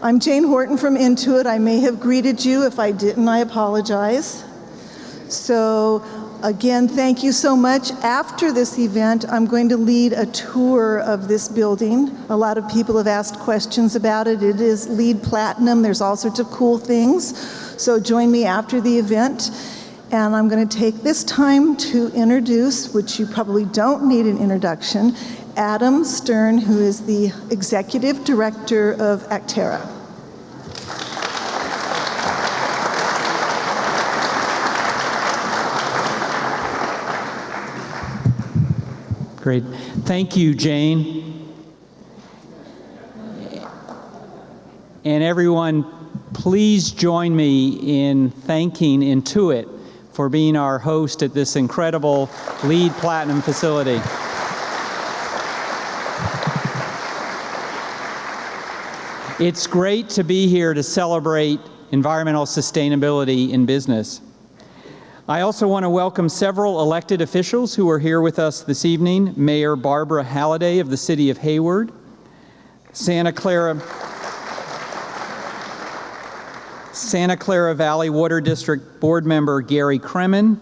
I'm Jane Horton from Intuit. I may have greeted you. If I didn't, I apologize. So again, thank you so much. After this event, I'm going to lead a tour of this building. A lot of people have asked questions about it. It is LEED Platinum. There's all sorts of cool things. So join me after the event. And I'm going to take this time to introduce, which you probably don't need an introduction, Adam Stern, who is the Executive Director of Acterra. Great. Thank you, Jane. And everyone, please join me in thanking Intuit for being our host at this incredible LEED Platinum facility. It's great to be here to celebrate environmental sustainability in business. I also want to welcome several elected officials who are here with us this evening. Mayor Barbara Halliday of the City of Hayward, Santa Clara Valley Water District Board Member Gary Kremen,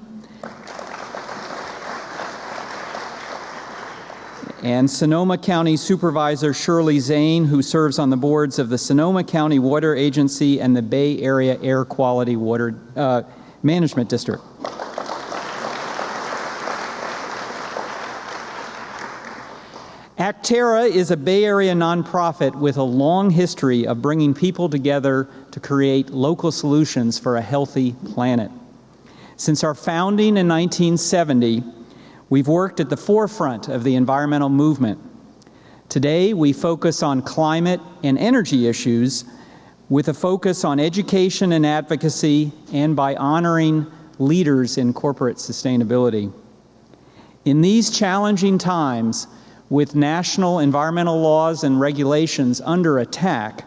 and Sonoma County Supervisor Shirley Zane, who serves on the boards of the Sonoma County Water Agency and the Bay Area Air Quality Water Management District. Acterra is a Bay Area nonprofit with a long history of bringing people together to create local solutions for a healthy planet. Since our founding in 1970, we've worked at the forefront of the environmental movement. Today, we focus on climate and energy issues with a focus on education and advocacy and by honoring leaders in corporate sustainability. In these challenging times, with national environmental laws and regulations under attack,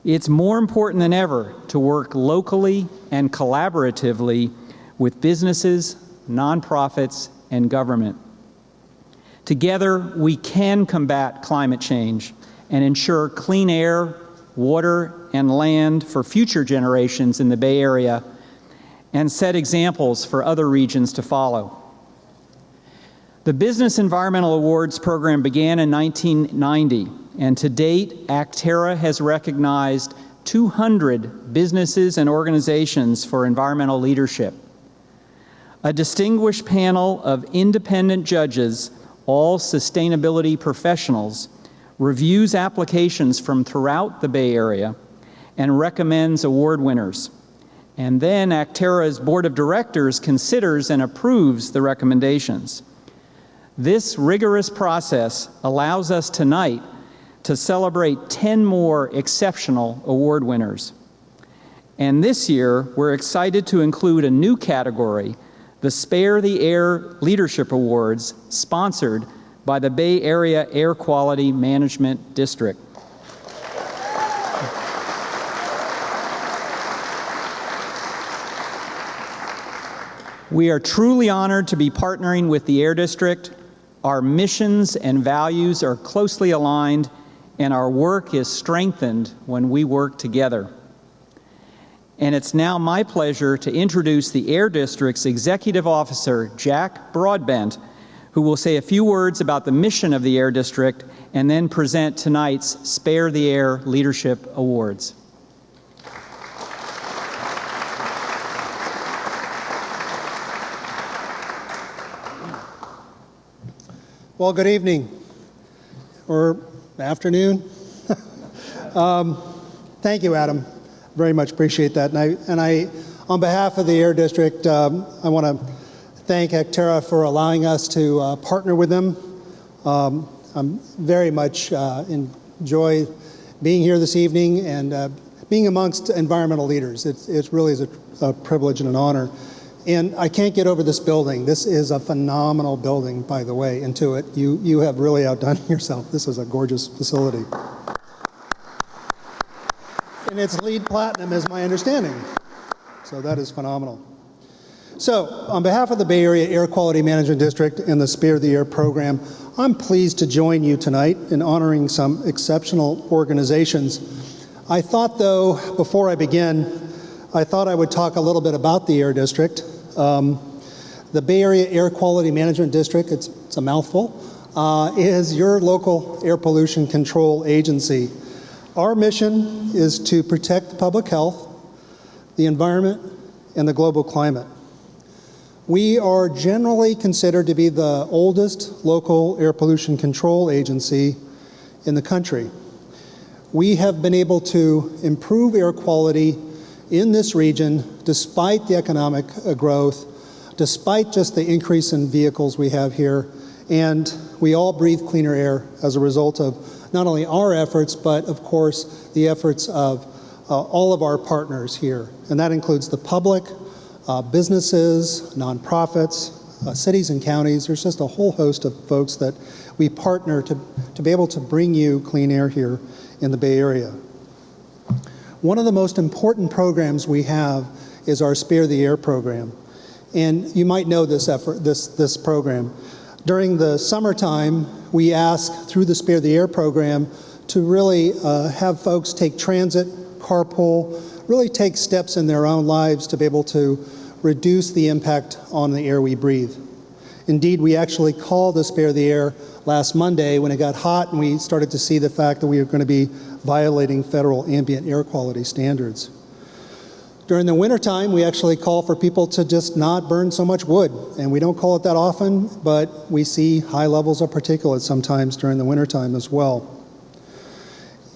it's more important than ever to work locally and collaboratively with businesses, nonprofits, and government. Together, we can combat climate change and ensure clean air, water, and land for future generations in the Bay Area and set examples for other regions to follow. The Business Environmental Awards program began in 1990, and to date, Acterra has recognized 200 businesses and organizations for environmental leadership. A distinguished panel of independent judges, all sustainability professionals, reviews applications from throughout the Bay Area and recommends award winners. And then Acterra's board of directors considers and approves the recommendations. This rigorous process allows us tonight to celebrate 10 more exceptional award winners. And this year, we're excited to include a new category, the Spare the Air Leadership Awards, sponsored by the Bay Area Air Quality Management District. We are truly honored to be partnering with the Air District. Our missions and values are closely aligned, and our work is strengthened when we work together. And it's now my pleasure to introduce the Air District's Executive Officer, Jack Broadbent, who will say a few words about the mission of the Air District and then present tonight's Spare the Air Leadership Awards. Well, good evening, or afternoon. Thank you, Adam. Very much appreciate that. And I, on behalf of the Air District, I want to thank Acterra for allowing us to partner with them. I'm very much enjoy being here this evening and being amongst environmental leaders. It really is a privilege and an honor. And I can't get over this building. This is a phenomenal building, by the way, Intuit. You have really outdone yourself. This is a gorgeous facility. And it's LEED Platinum, is my understanding. So that is phenomenal. So, on behalf of the Bay Area Air Quality Management District and the Spare the Air program, I'm pleased to join you tonight in honoring some exceptional organizations. I thought, though, before I begin, I thought I would talk a little bit about the Air District. The Bay Area Air Quality Management District, it's a mouthful, is your local air pollution control agency. Our mission is to protect public health, the environment, and the global climate. We are generally considered to be the oldest local air pollution control agency in the country. We have been able to improve air quality in this region despite the economic growth, despite just the increase in vehicles we have here, and we all breathe cleaner air as a result of not only our efforts, but of course the efforts of all of our partners here. And that includes the public, businesses, nonprofits, cities and counties. There's just a whole host of folks that we partner to be able to bring you clean air here in the Bay Area. One of the most important programs we have is our Spare the Air program. And you might know this effort, this program. During the summertime, we ask through the Spare the Air program to really have folks take transit, carpool, really take steps in their own lives to be able to reduce the impact on the air we breathe. Indeed, we actually called the Spare the Air last Monday when it got hot and we started to see the fact that we were going to be violating federal ambient air quality standards. During the wintertime, we actually call for people to just not burn so much wood. And we don't call it that often, but we see high levels of particulates sometimes during the wintertime as well.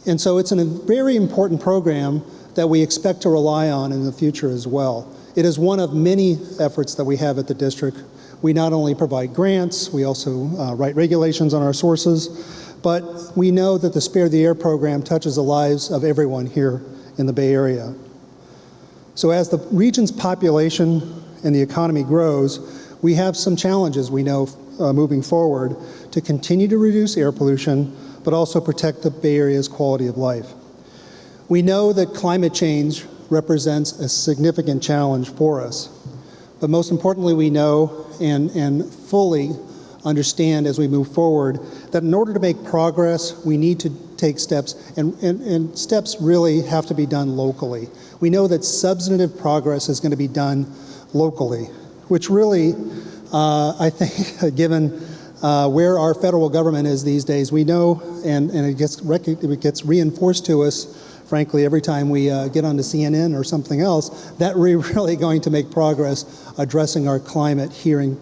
And so it's a very important program that we expect to rely on in the future as well. It is one of many efforts that we have at the district. We not only provide grants, we also write regulations on our sources, but we know that the Spare the Air program touches the lives of everyone here in the Bay Area. So as the region's population and the economy grows, we have some challenges we know moving forward to continue to reduce air pollution, but also protect the Bay Area's quality of life. We know that climate change represents a significant challenge for us. But most importantly, we know and fully understand as we move forward that in order to make progress, we need to take steps, and steps really have to be done locally. We know that substantive progress is going to be done locally, which really, I think, given where our federal government is these days, we know, and it gets reinforced to us, frankly, every time we get onto CNN or something else, that we're really going to make progress addressing our climate here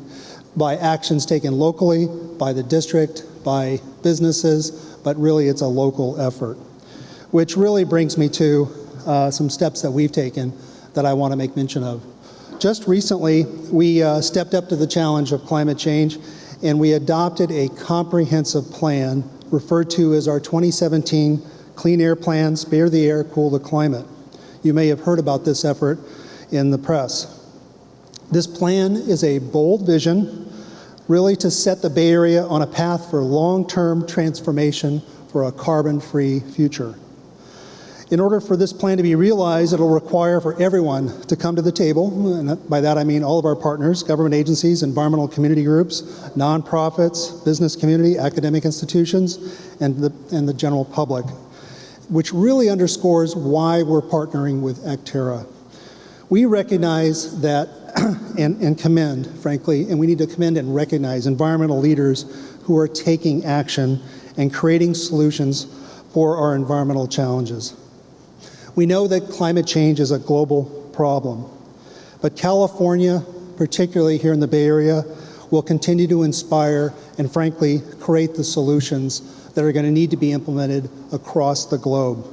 by actions taken locally, by the district, by businesses, but really it's a local effort. Which really brings me to some steps that we've taken that I want to make mention of. Just recently, we stepped up to the challenge of climate change, and we adopted a comprehensive plan referred to as our 2017 Clean Air Plan, Spare the Air, Cool the Climate. You may have heard about this effort in the press. This plan is a bold vision, really to set the Bay Area on a path for long-term transformation for a carbon-free future. In order for this plan to be realized, it'll require for everyone to come to the table, and by that I mean all of our partners, government agencies, environmental community groups, nonprofits, business community, academic institutions, and the general public, which really underscores why we're partnering with Acterra. We recognize that and commend, frankly, and we need to commend and recognize environmental leaders who are taking action and creating solutions for our environmental challenges. We know that climate change is a global problem, but California, particularly here in the Bay Area, will continue to inspire and frankly create the solutions that are going to need to be implemented across the globe,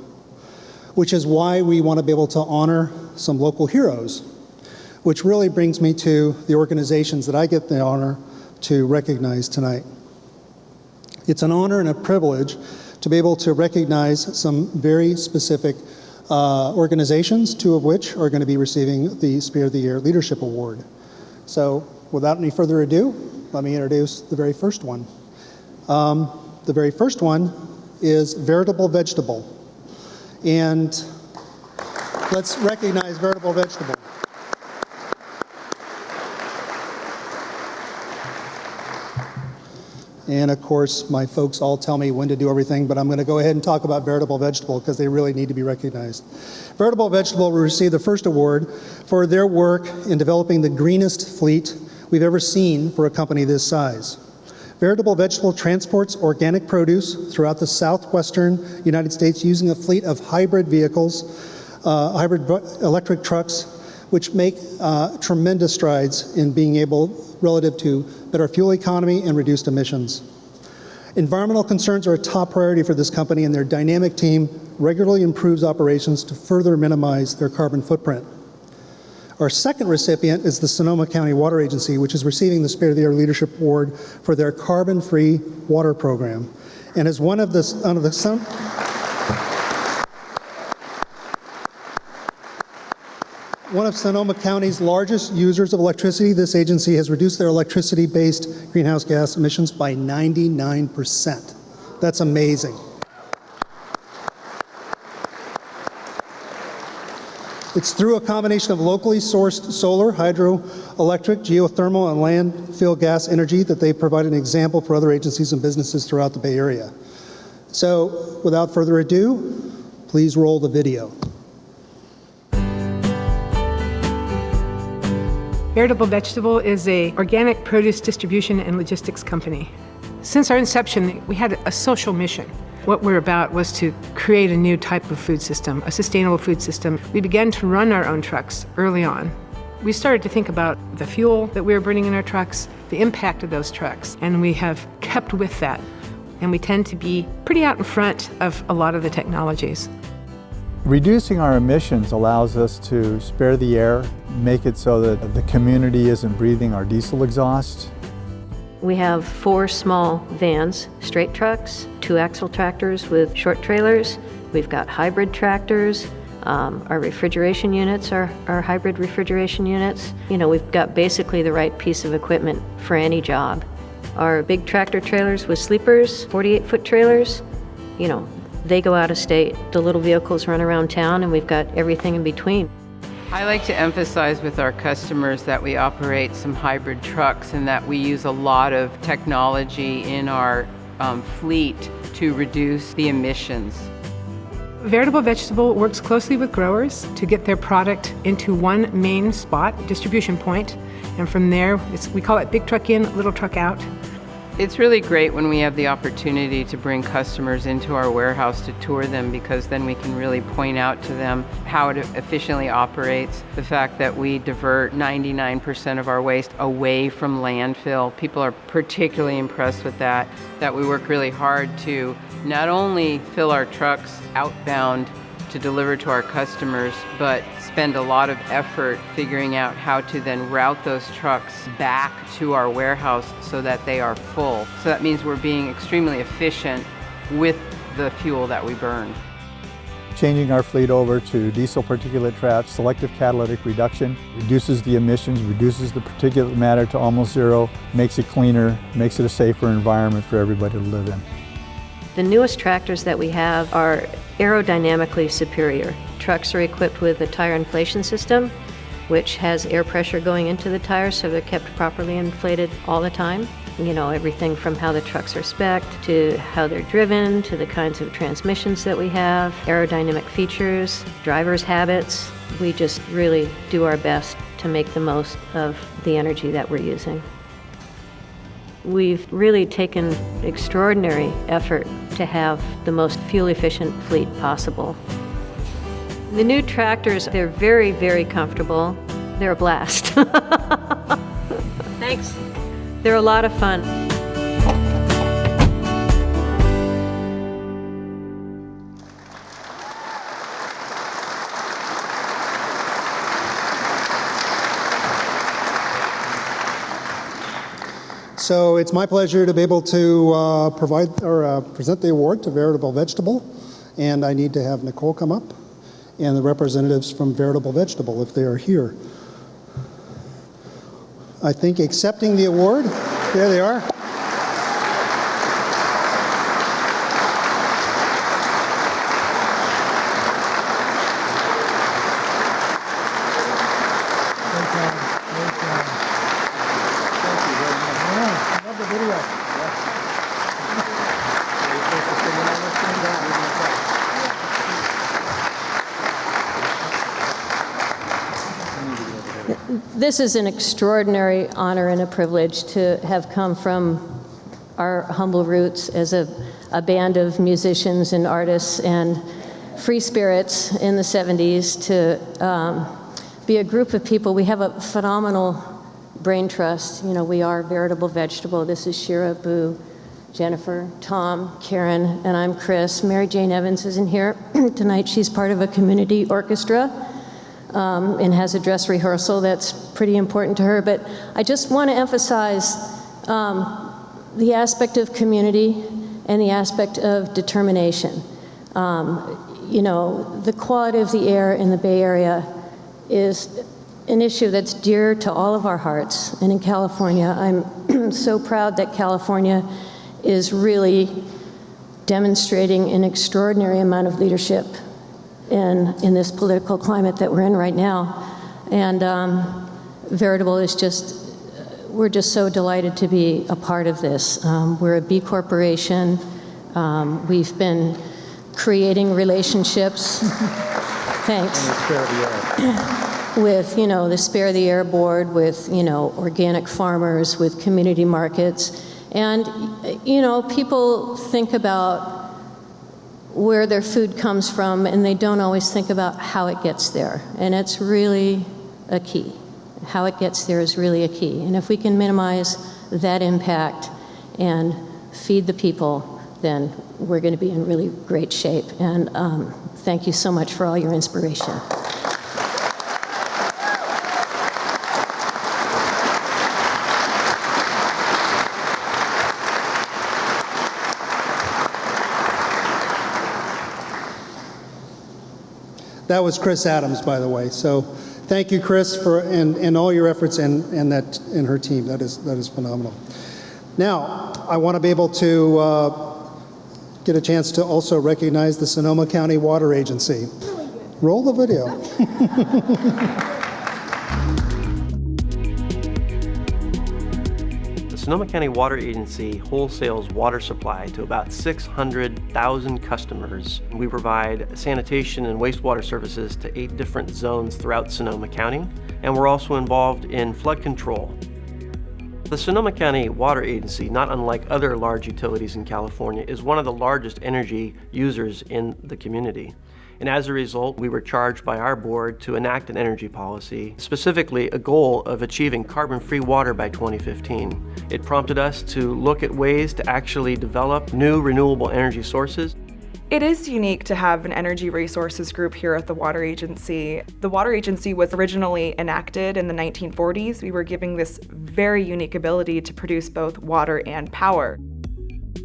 which is why we want to be able to honor some local heroes, which really brings me to the organizations that I get the honor to recognize tonight. It's an honor and a privilege to be able to recognize some very specific organizations, two of which are going to be receiving the Spare the Air Leadership Award. So without any further ado, let me introduce the very first one. The very first one is Veritable Vegetable. And let's recognize Veritable Vegetable. And of course, my folks all tell me when to do everything, but I'm going to go ahead and talk about Veritable Vegetable because they really need to be recognized. Veritable Vegetable will receive the first award for their work in developing the greenest fleet we've ever seen for a company this size. Veritable Vegetable transports organic produce throughout the southwestern United States using a fleet of hybrid vehicles, hybrid electric trucks, which make tremendous strides in being able, relative to better fuel economy and reduced emissions. Environmental concerns are a top priority for this company, and their dynamic team regularly improves operations to further minimize their carbon footprint. Our second recipient is the Sonoma County Water Agency, which is receiving the Spirit of the Air Leadership Award for their carbon-free water program, and is one of the One of Sonoma County's largest users of electricity, this agency has reduced their electricity-based greenhouse gas emissions by 99%. That's amazing. It's through a combination of locally sourced solar, hydroelectric, geothermal, and landfill gas energy that they provide an example for other agencies and businesses throughout the Bay Area. So, without further ado, please roll the video. Veritable Vegetable is an organic produce distribution and logistics company. Since our inception, we had a social mission. What we're about was to create a new type of food system, a sustainable food system. We began to run our own trucks early on. We started to think about the fuel that we were burning in our trucks, the impact of those trucks, and we have kept with that. And we tend to be pretty out in front of a lot of the technologies. Reducing our emissions allows us to spare the air, make it so that the community isn't breathing our diesel exhaust. We have 4 small vans, straight trucks, 2-axle tractors with short trailers. We've got hybrid tractors. Our refrigeration units are hybrid refrigeration units. You know, we've got basically the right piece of equipment for any job. Our big tractor trailers with sleepers, 48-foot trailers, you know, they go out of state. The little vehicles run around town, and we've got everything in between. I like to emphasize with our customers that we operate some hybrid trucks and that we use a lot of technology in our fleet to reduce the emissions. Veritable Vegetable works closely with growers to get their product into one main spot, distribution point, and from there, we call it big truck in, little truck out. It's really great when we have the opportunity to bring customers into our warehouse to tour them, because then we can really point out to them how it efficiently operates, the fact that we divert 99% of our waste away from landfill. People are particularly impressed with that we work really hard to not only fill our trucks outbound to deliver to our customers, but spend a lot of effort figuring out how to then route those trucks back to our warehouse so that they are full. So that means we're being extremely efficient with the fuel that we burn. Changing our fleet over to diesel particulate traps, selective catalytic reduction, reduces the emissions, reduces the particulate matter to almost zero, makes it cleaner, makes it a safer environment for everybody to live in. The newest tractors that we have are aerodynamically superior. Trucks are equipped with a tire inflation system, which has air pressure going into the tires so they're kept properly inflated all the time. You know, everything from how the trucks are spec'd to how they're driven to the kinds of transmissions that we have, aerodynamic features, driver's habits. We just really do our best to make the most of the energy that we're using. We've really taken extraordinary effort to have the most fuel-efficient fleet possible. The new tractors, they're very, very comfortable. They're a blast. Thanks. They're a lot of fun. So it's my pleasure to be able to present the award to Veritable Vegetable, and I need to have Nicole come up and the representatives from Veritable Vegetable if they are here. I think accepting the award, there they are. Love the video. This is an extraordinary honor and a privilege to have come from our humble roots as a band of musicians and artists and free spirits in the 70s to be a group of people. We have a phenomenal brain trust. You know, we are Veritable Vegetable. This is Shira, Boo, Jennifer, Tom, Karen, and I'm Chris. Mary Jane Evans isn't here tonight. She's part of a community orchestra and has a dress rehearsal that's pretty important to her. But I just want to emphasize the aspect of community and the aspect of determination. You know, the quality of the air in the Bay Area is an issue that's dear to all of our hearts. And in California, I'm so proud that California is really demonstrating an extraordinary amount of leadership in this political climate that we're in right now. And Veritable is just, we're just so delighted to be a part of this. We're a B Corporation. We've been creating relationships, thanks, with, you know, the Spare the Air Board, with, you know, organic farmers, with community markets. And, you know, people think about where their food comes from, and they don't always think about how it gets there. And it's really a key. How it gets there is really a key. And if we can minimize that impact and feed the people, then we're going to be in really great shape. And thank you so much for all your inspiration. That was Chris Adams, by the way. So thank you, Chris, for and all your efforts and her team. That is phenomenal. Now, I want to be able to get a chance to also recognize the Sonoma County Water Agency. Roll the video. The Sonoma County Water Agency wholesales water supply to about 600,000 customers. We provide sanitation and wastewater services to 8 different zones throughout Sonoma County, and we're also involved in flood control. The Sonoma County Water Agency, not unlike other large utilities in California, is one of the largest energy users in the community. And as a result, we were charged by our board to enact an energy policy, specifically a goal of achieving carbon-free water by 2015. It prompted us to look at ways to actually develop new renewable energy sources. It is unique to have an energy resources group here at the Water Agency. The Water Agency was originally enacted in the 1940s. We were given this very unique ability to produce both water and power.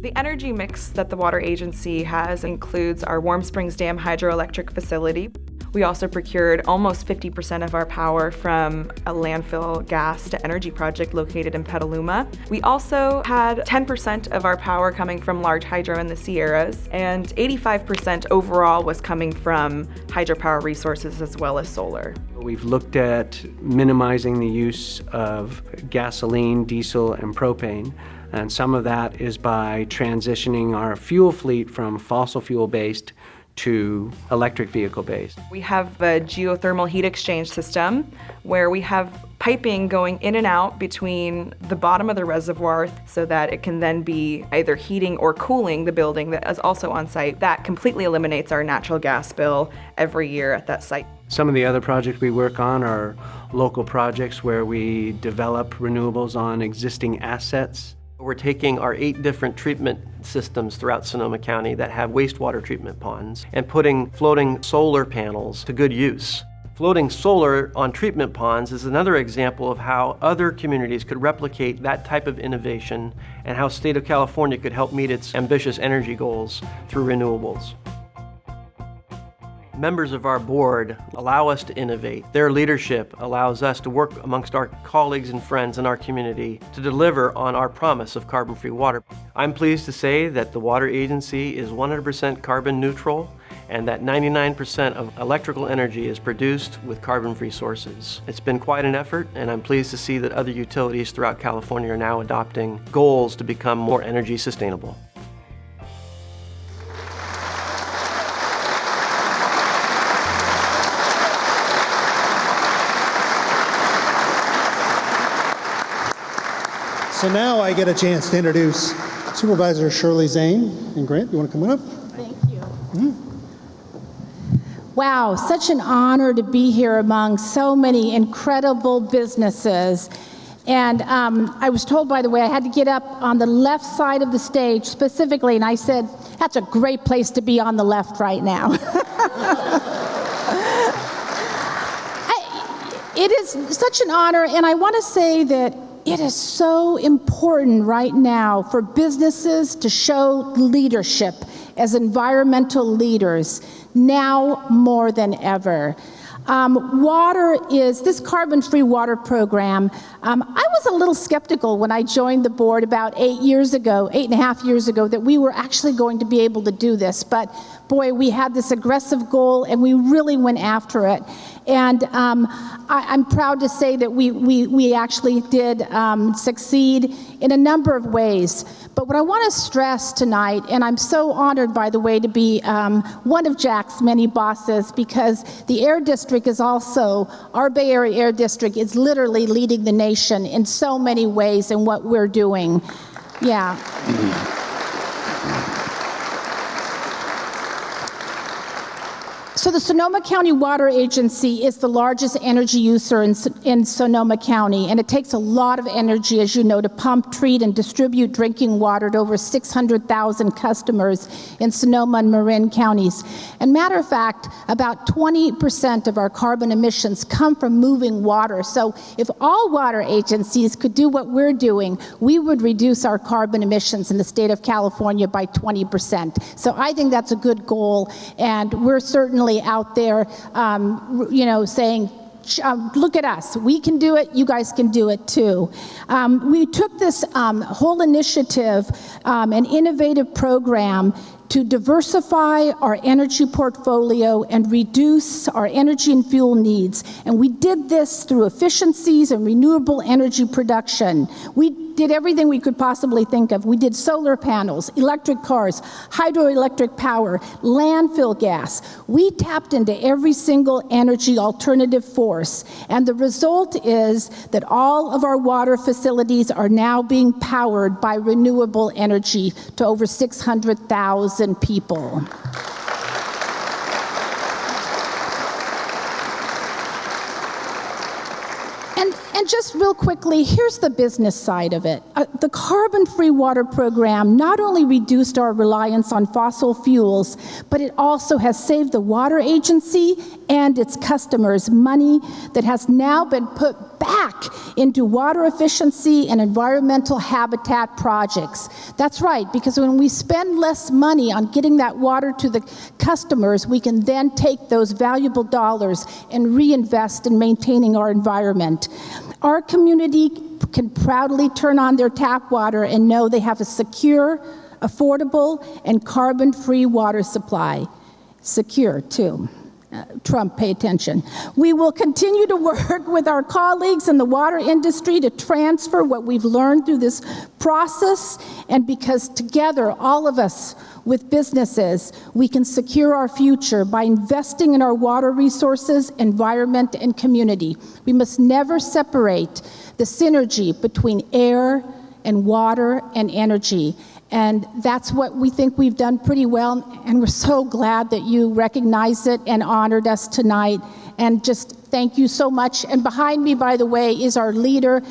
The energy mix that the Water Agency has includes our Warm Springs Dam hydroelectric facility. We also procured almost 50% of our power from a landfill gas to energy project located in Petaluma. We also had 10% of our power coming from large hydro in the Sierras, and 85% overall was coming from hydropower resources as well as solar. We've looked at minimizing the use of gasoline, diesel, and propane. And some of that is by transitioning our fuel fleet from fossil fuel-based to electric vehicle-based. We have a geothermal heat exchange system where we have piping going in and out between the bottom of the reservoir so that it can then be either heating or cooling the building that is also on site. That completely eliminates our natural gas bill every year at that site. Some of the other projects we work on are local projects where we develop renewables on existing assets. We're taking our 8 different treatment systems throughout Sonoma County that have wastewater treatment ponds and putting floating solar panels to good use. Floating solar on treatment ponds is another example of how other communities could replicate that type of innovation and how State of California could help meet its ambitious energy goals through renewables. Members of our board allow us to innovate. Their leadership allows us to work amongst our colleagues and friends in our community to deliver on our promise of carbon-free water. I'm pleased to say that the Water Agency is 100% carbon neutral and that 99% of electrical energy is produced with carbon-free sources. It's been quite an effort, and I'm pleased to see that other utilities throughout California are now adopting goals to become more energy sustainable. So now I get a chance to introduce Supervisor Shirley Zane. And Grant, you want to come on up? Thank you. Wow, such an honor to be here among so many incredible businesses. And I was told, by the way, I had to get up on the left side of the stage specifically, and I said, that's a great place to be on the left right now. It is such an honor, and I want to say that it is so important right now for businesses to show leadership as environmental leaders, now more than ever. Water is, this carbon-free water program, I was a little skeptical when I joined the board about 8 and a half years ago, that we were actually going to be able to do this. But boy, we had this aggressive goal and we really went after it. And I'm proud to say that we actually did succeed in a number of ways. But what I want to stress tonight, and I'm so honored, by the way, to be one of Jack's many bosses, because the Air District is also, our Bay Area Air District is literally leading the nation in so many ways in what we're doing. Yeah. So the Sonoma County Water Agency is the largest energy user in Sonoma County, and it takes a lot of energy, as you know, to pump, treat, and distribute drinking water to over 600,000 customers in Sonoma and Marin counties. And matter of fact, about 20% of our carbon emissions come from moving water. So if all water agencies could do what we're doing, we would reduce our carbon emissions in the state of California by 20%. So I think that's a good goal, and we're certainly out there, saying, look at us, we can do it, you guys can do it too. We took this whole initiative, an innovative program, to diversify our energy portfolio and reduce our energy and fuel needs. And we did this through efficiencies and renewable energy production. We did everything we could possibly think of. We did solar panels, electric cars, hydroelectric power, landfill gas. We tapped into every single energy alternative force. And the result is that all of our water facilities are now being powered by renewable energy to over 600,000 people. And just real quickly, here's the business side of it. The carbon-free water program not only reduced our reliance on fossil fuels, but it also has saved the water agency and its customers money that has now been put back into water efficiency and environmental habitat projects. That's right, because when we spend less money on getting that water to the customers, we can then take those valuable dollars and reinvest in maintaining our environment. Our community can proudly turn on their tap water and know they have a secure, affordable, and carbon-free water supply. Secure, too. Trump, pay attention. We will continue to work with our colleagues in the water industry to transfer what we've learned through this process, and because together, all of us with businesses, we can secure our future by investing in our water resources, environment, and community. We must never separate the synergy between air and water and energy. And that's what we think we've done pretty well, and we're so glad that you recognized it and honored us tonight. And just thank you so much. And behind me, by the way, is our leader,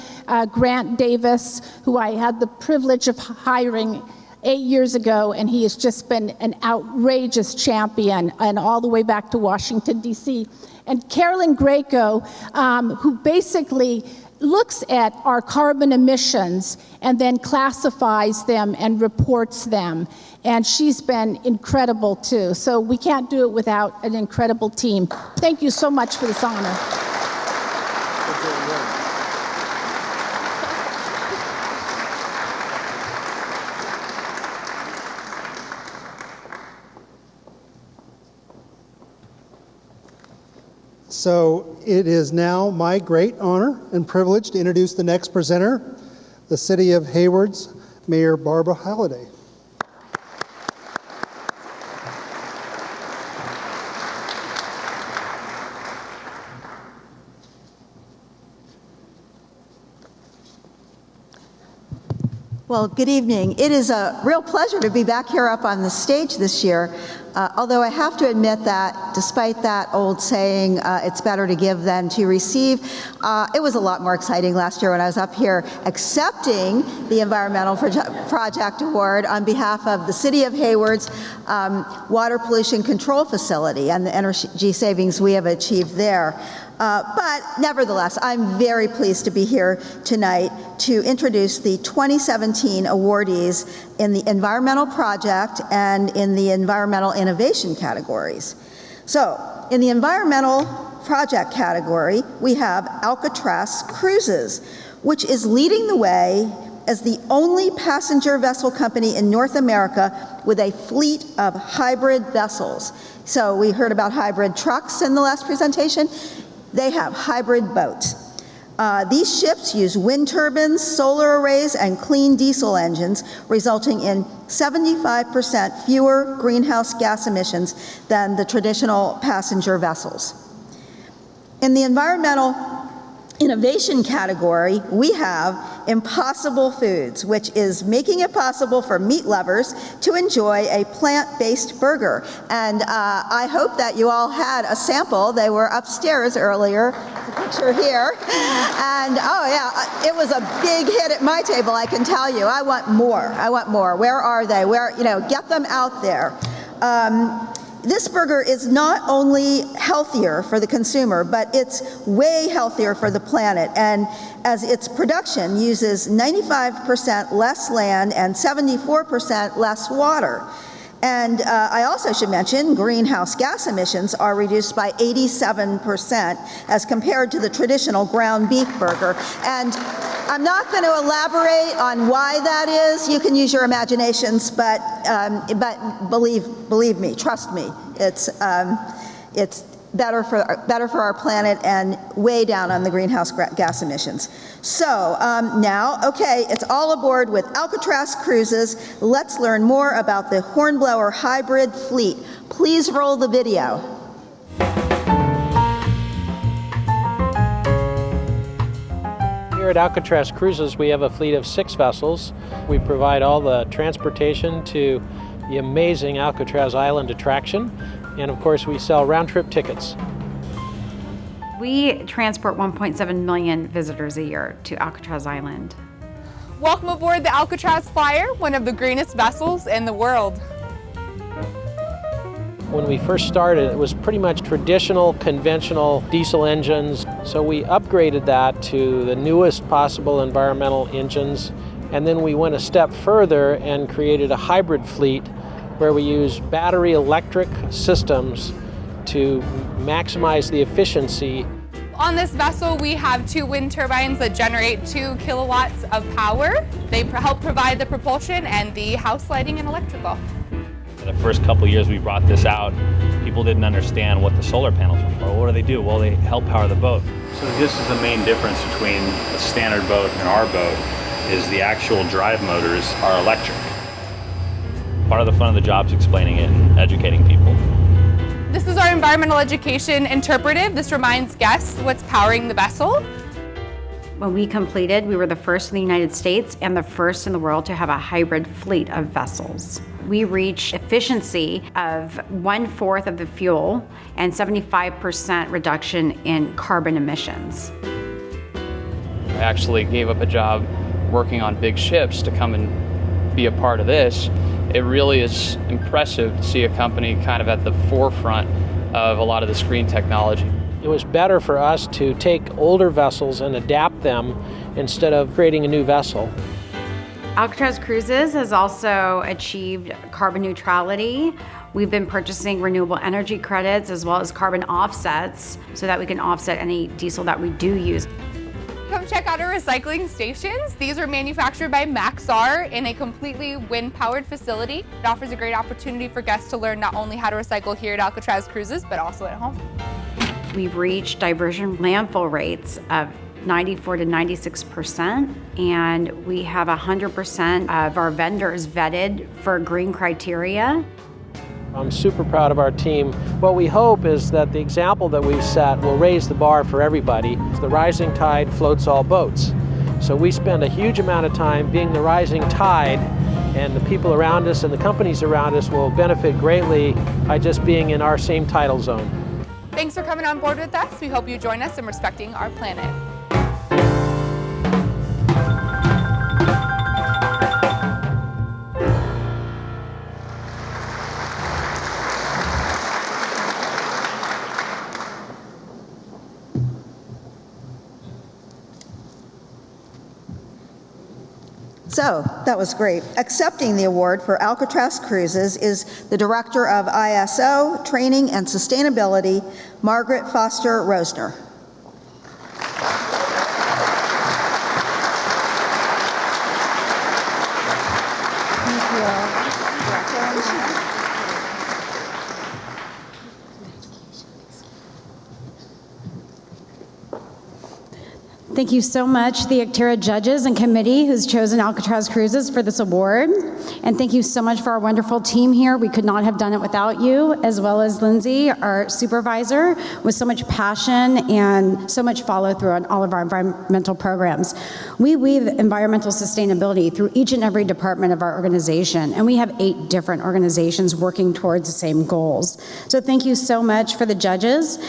Grant Davis, who I had the privilege of hiring 8 years ago, and he has just been an outrageous champion, and all the way back to Washington, D.C. And Carolyn Greco, who basically looks at our carbon emissions and then classifies them and reports them. And she's been incredible too. So we can't do it without an incredible team. Thank you so much for this honor. So it is now my great honor and privilege to introduce the next presenter, the City of Hayward's Mayor Barbara Halliday. Well, good evening. It is a real pleasure to be back here up on the stage this year, although I have to admit that despite that old saying, it's better to give than to receive, it was a lot more exciting last year when I was up here accepting the Environmental Project Award on behalf of the City of Hayward's Water Pollution Control Facility and the energy savings we have achieved there. But nevertheless, I'm very pleased to be here tonight to introduce the 2017 awardees in the Environmental Project and in the Environmental Innovation categories. So, in the Environmental Project category, we have Alcatraz Cruises, which is leading the way as the only passenger vessel company in North America with a fleet of hybrid vessels. So we heard about hybrid trucks in the last presentation. They have hybrid boats. These ships use wind turbines, solar arrays, and clean diesel engines, resulting in 75% fewer greenhouse gas emissions than the traditional passenger vessels. In the Environmental Innovation category, we have Impossible Foods, which is making it possible for meat lovers to enjoy a plant-based burger. And I hope that you all had a sample. They were upstairs earlier. There's a picture here. And oh yeah, it was a big hit at my table, I can tell you. I want more. I want more. Where are they? Where, get them out there. This burger is not only healthier for the consumer, but it's way healthier for the planet, and as its production uses 95% less land and 74% less water. And I also should mention greenhouse gas emissions are reduced by 87% as compared to the traditional ground beef burger. And I'm not going to elaborate on why that is. You can use your imaginations, but believe me, trust me, it's better for our planet and way down on the greenhouse gas emissions. So now, okay, it's all aboard with Alcatraz Cruises. Let's learn more about the Hornblower hybrid fleet. Please roll the video. Here at Alcatraz Cruises, we have a fleet of 6 vessels. We provide all the transportation to the amazing Alcatraz Island attraction, and of course we sell round-trip tickets. We transport 1.7 million visitors a year to Alcatraz Island. Welcome aboard the Alcatraz Flyer, one of the greenest vessels in the world. When we first started, it was pretty much traditional, conventional diesel engines, so we upgraded that to the newest possible environmental engines, and then we went a step further and created a hybrid fleet where we use battery electric systems to maximize the efficiency. On this vessel, we have 2 wind turbines that generate 2 kilowatts of power. They help provide the propulsion and the house lighting and electrical. The first couple of years we brought this out, people didn't understand what the solar panels were for. What do they do? Well, they help power the boat. So this is the main difference between a standard boat and our boat, is the actual drive motors are electric. Part of the fun of the job is explaining it and educating people. This is our environmental education interpretive. This reminds guests what's powering the vessel. When we completed, we were the first in the United States and the first in the world to have a hybrid fleet of vessels. We reached efficiency of 1/4 of the fuel and 75% reduction in carbon emissions. I actually gave up a job working on big ships to come and be a part of this. It really is impressive to see a company kind of at the forefront of a lot of this green technology. It was better for us to take older vessels and adapt them instead of creating a new vessel. Alcatraz Cruises has also achieved carbon neutrality. We've been purchasing renewable energy credits as well as carbon offsets so that we can offset any diesel that we do use. Come check out our recycling stations. These are manufactured by Maxar in a completely wind-powered facility. It offers a great opportunity for guests to learn not only how to recycle here at Alcatraz Cruises, but also at home. We've reached diversion landfill rates of 94 to 96%, and we have 100% of our vendors vetted for green criteria. I'm super proud of our team. What we hope is that the example that we've set will raise the bar for everybody. The rising tide floats all boats. So we spend a huge amount of time being the rising tide, and the people around us and the companies around us will benefit greatly by just being in our same tidal zone. Thanks for coming on board with us. We hope you join us in respecting our planet. So that was great. Accepting the award for Alcatraz Cruises is the Director of ISO, Training and Sustainability, Margaret Foster Rosner. Thank you so much, the Acterra judges and committee who's chosen Alcatraz Cruises for this award. And thank you so much for our wonderful team here. We could not have done it without you, as well as Lindsay, our supervisor, with so much passion and so much follow through on all of our environmental programs. We weave environmental sustainability through each and every department of our organization, and we have 8 different organizations working towards the same goals. So thank you so much for the judges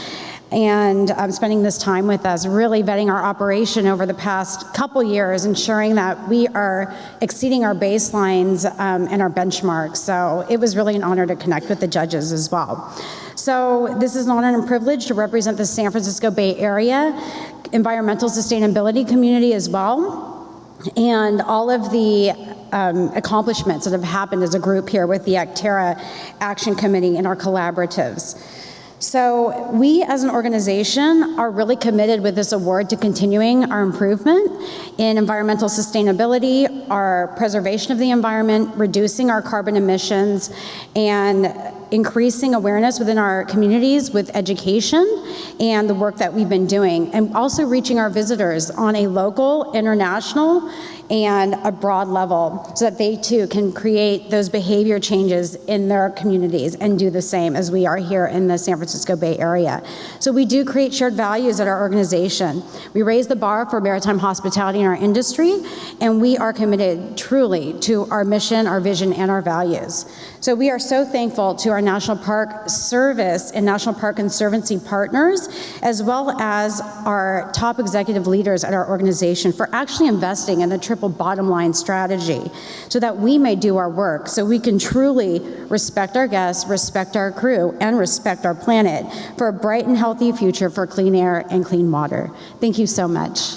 and spending this time with us, really vetting our operation over the past couple years, ensuring that we are exceeding our baselines and our benchmarks. So it was really an honor to connect with the judges as well. So this is an honor and privilege to represent the San Francisco Bay Area environmental sustainability community as well, and all of the accomplishments that have happened as a group here with the Acterra Action Committee and our collaboratives. So we as an organization are really committed with this award to continuing our improvement in environmental sustainability, our preservation of the environment, reducing our carbon emissions, and increasing awareness within our communities with education and the work that we've been doing, and also reaching our visitors on a local, international, and a broad level so that they too can create those behavior changes in their communities and do the same as we are here in the San Francisco Bay Area. So we do create shared values at our organization. We raise the bar for maritime hospitality in our industry, and we are committed truly to our mission, our vision, and our values. So we are so thankful to our National Park Service and National Park Conservancy partners, as well as our top executive leaders at our organization for actually investing in a triple bottom line strategy so that we may do our work, so we can truly respect our guests, respect our crew, and respect our planet for a bright and healthy future for clean air and clean water. Thank you so much.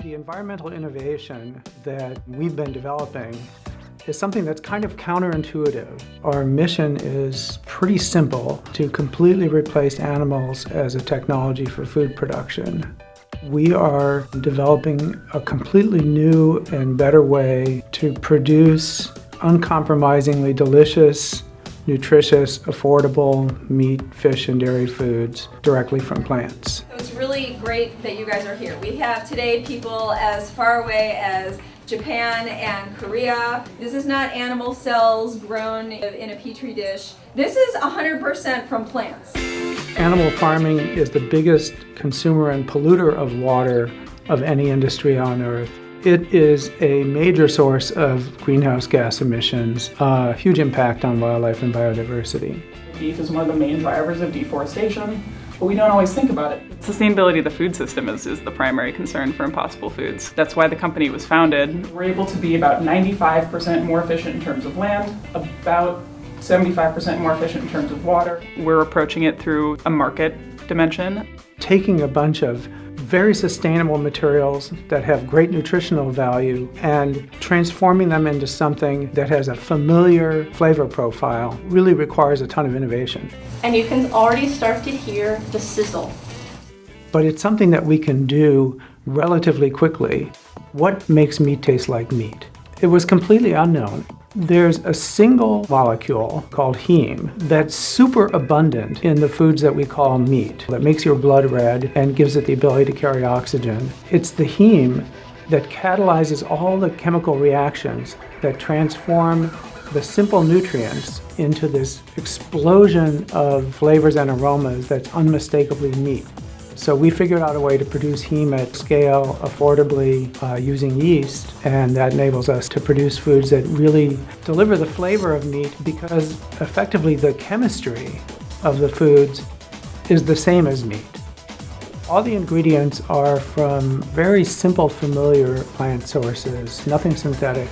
The environmental innovation that we've been developing is something that's kind of counterintuitive. Our mission is pretty simple: to completely replace animals as a technology for food production. We are developing a completely new and better way to produce uncompromisingly delicious, nutritious, affordable meat, fish, and dairy foods directly from plants. It's really great that you guys are here. We have today people as far away as Japan and Korea. This is not animal cells grown in a petri dish. This is 100% from plants. Animal farming is the biggest consumer and polluter of water of any industry on Earth. It is a major source of greenhouse gas emissions, a huge impact on wildlife and biodiversity. Beef is one of the main drivers of deforestation, but we don't always think about it. Sustainability of the food system is the primary concern for Impossible Foods. That's why the company was founded. We're able to be about 95% more efficient in terms of land, about 75% more efficient in terms of water. We're approaching it through a market dimension. Taking a bunch of very sustainable materials that have great nutritional value and transforming them into something that has a familiar flavor profile really requires a ton of innovation. And you can already start to hear the sizzle. But it's something that we can do relatively quickly. What makes meat taste like meat? It was completely unknown. There's a single molecule called heme that's super abundant in the foods that we call meat, that makes your blood red and gives it the ability to carry oxygen. It's the heme that catalyzes all the chemical reactions that transform the simple nutrients into this explosion of flavors and aromas that's unmistakably meat. So we figured out a way to produce heme at scale affordably using yeast, and that enables us to produce foods that really deliver the flavor of meat because effectively the chemistry of the foods is the same as meat. All the ingredients are from very simple, familiar plant sources, nothing synthetic.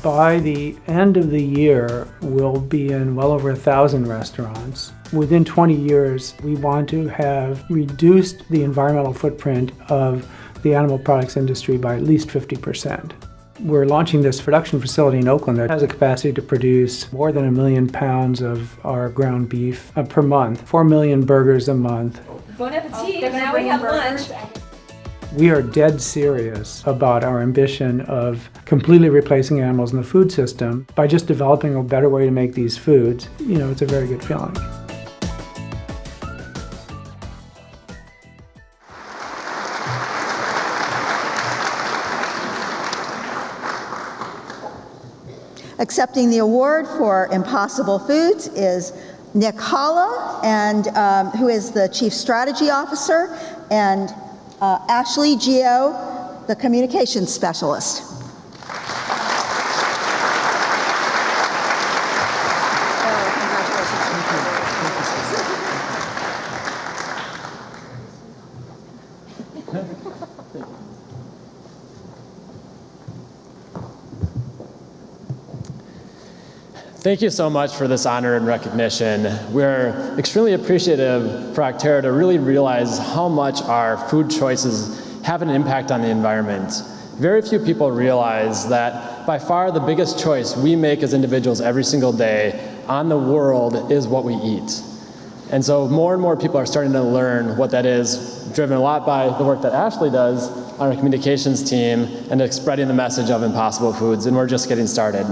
By the end of the year, we'll be in well over 1,000 restaurants. Within 20 years, we want to have reduced the environmental footprint of the animal products industry by at least 50%. We're launching this production facility in Oakland that has a capacity to produce more than 1 million pounds of our ground beef per month, 4 million burgers a month. Bon appetit, now we have lunch. We are dead serious about our ambition of completely replacing animals in the food system by just developing a better way to make these foods. You know, it's a very good feeling. Accepting the award for Impossible Foods is Nick Holla, and who is the Chief Strategy Officer, and Ashley Geo, the Communications Specialist. Thank you so much for this honor and recognition. We're extremely appreciative for Acterra to really realize how much our food choices have an impact on the environment. Very few people realize that by far the biggest choice we make as individuals every single day on the world is what we eat. And so more and more people are starting to learn what that is, driven a lot by the work that Ashley does on our communications team and spreading the message of Impossible Foods, and we're just getting started.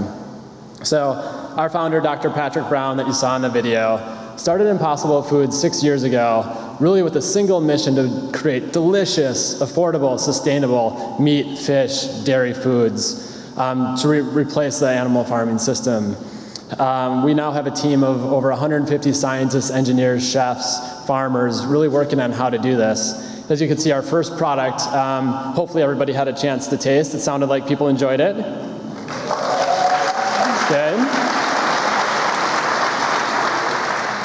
So our founder, Dr. Patrick Brown, that you saw in the video, started Impossible Foods 6 years ago, really with a single mission to create delicious, affordable, sustainable meat, fish, dairy foods to replace the animal farming system. We now have a team of over 150 scientists, engineers, chefs, farmers, really working on how to do this. As you can see, our first product, hopefully everybody had a chance to taste. It sounded like people enjoyed it. Good.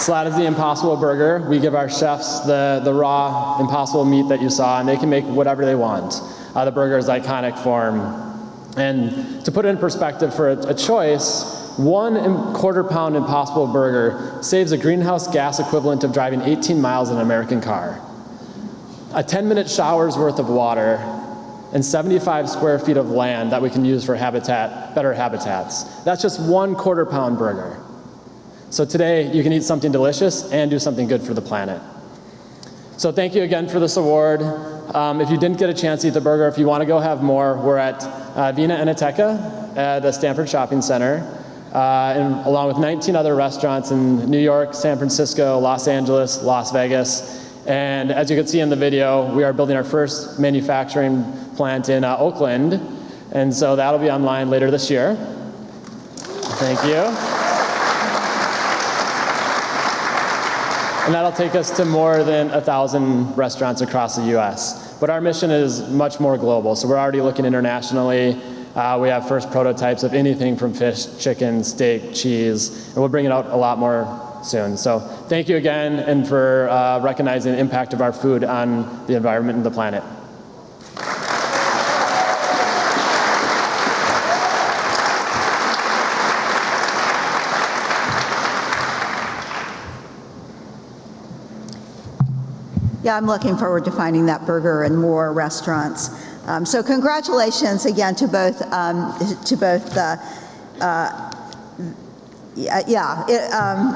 So that is the Impossible Burger. We give our chefs the raw Impossible meat that you saw, and they can make whatever they want. The burger's iconic form. And to put it in perspective for a choice, 1/4 pound Impossible Burger saves a greenhouse gas equivalent of driving 18 miles in an American car. A 10-minute shower's worth of water, and 75 square feet of land that we can use for better habitats. That's just 1/4 pound burger. So today, you can eat something delicious and do something good for the planet. So thank you again for this award. If you didn't get a chance to eat the burger, if you want to go have more, we're at Vina Enoteca at the Stanford Shopping Center, and along with 19 other restaurants in New York, San Francisco, Los Angeles, Las Vegas. And as you can see in the video, we are building our first manufacturing plant in Oakland. And so that'll be online later this year. Thank you. And that'll take us to more than 1,000 restaurants across the US. But our mission is much more global. So we're already looking internationally. We have first prototypes of anything from fish, chicken, steak, cheese, and we'll bring it out a lot more soon. So thank you again, and for recognizing the impact of our food on the environment and the planet. Yeah, I'm looking forward to finding that burger in more restaurants. So congratulations again to both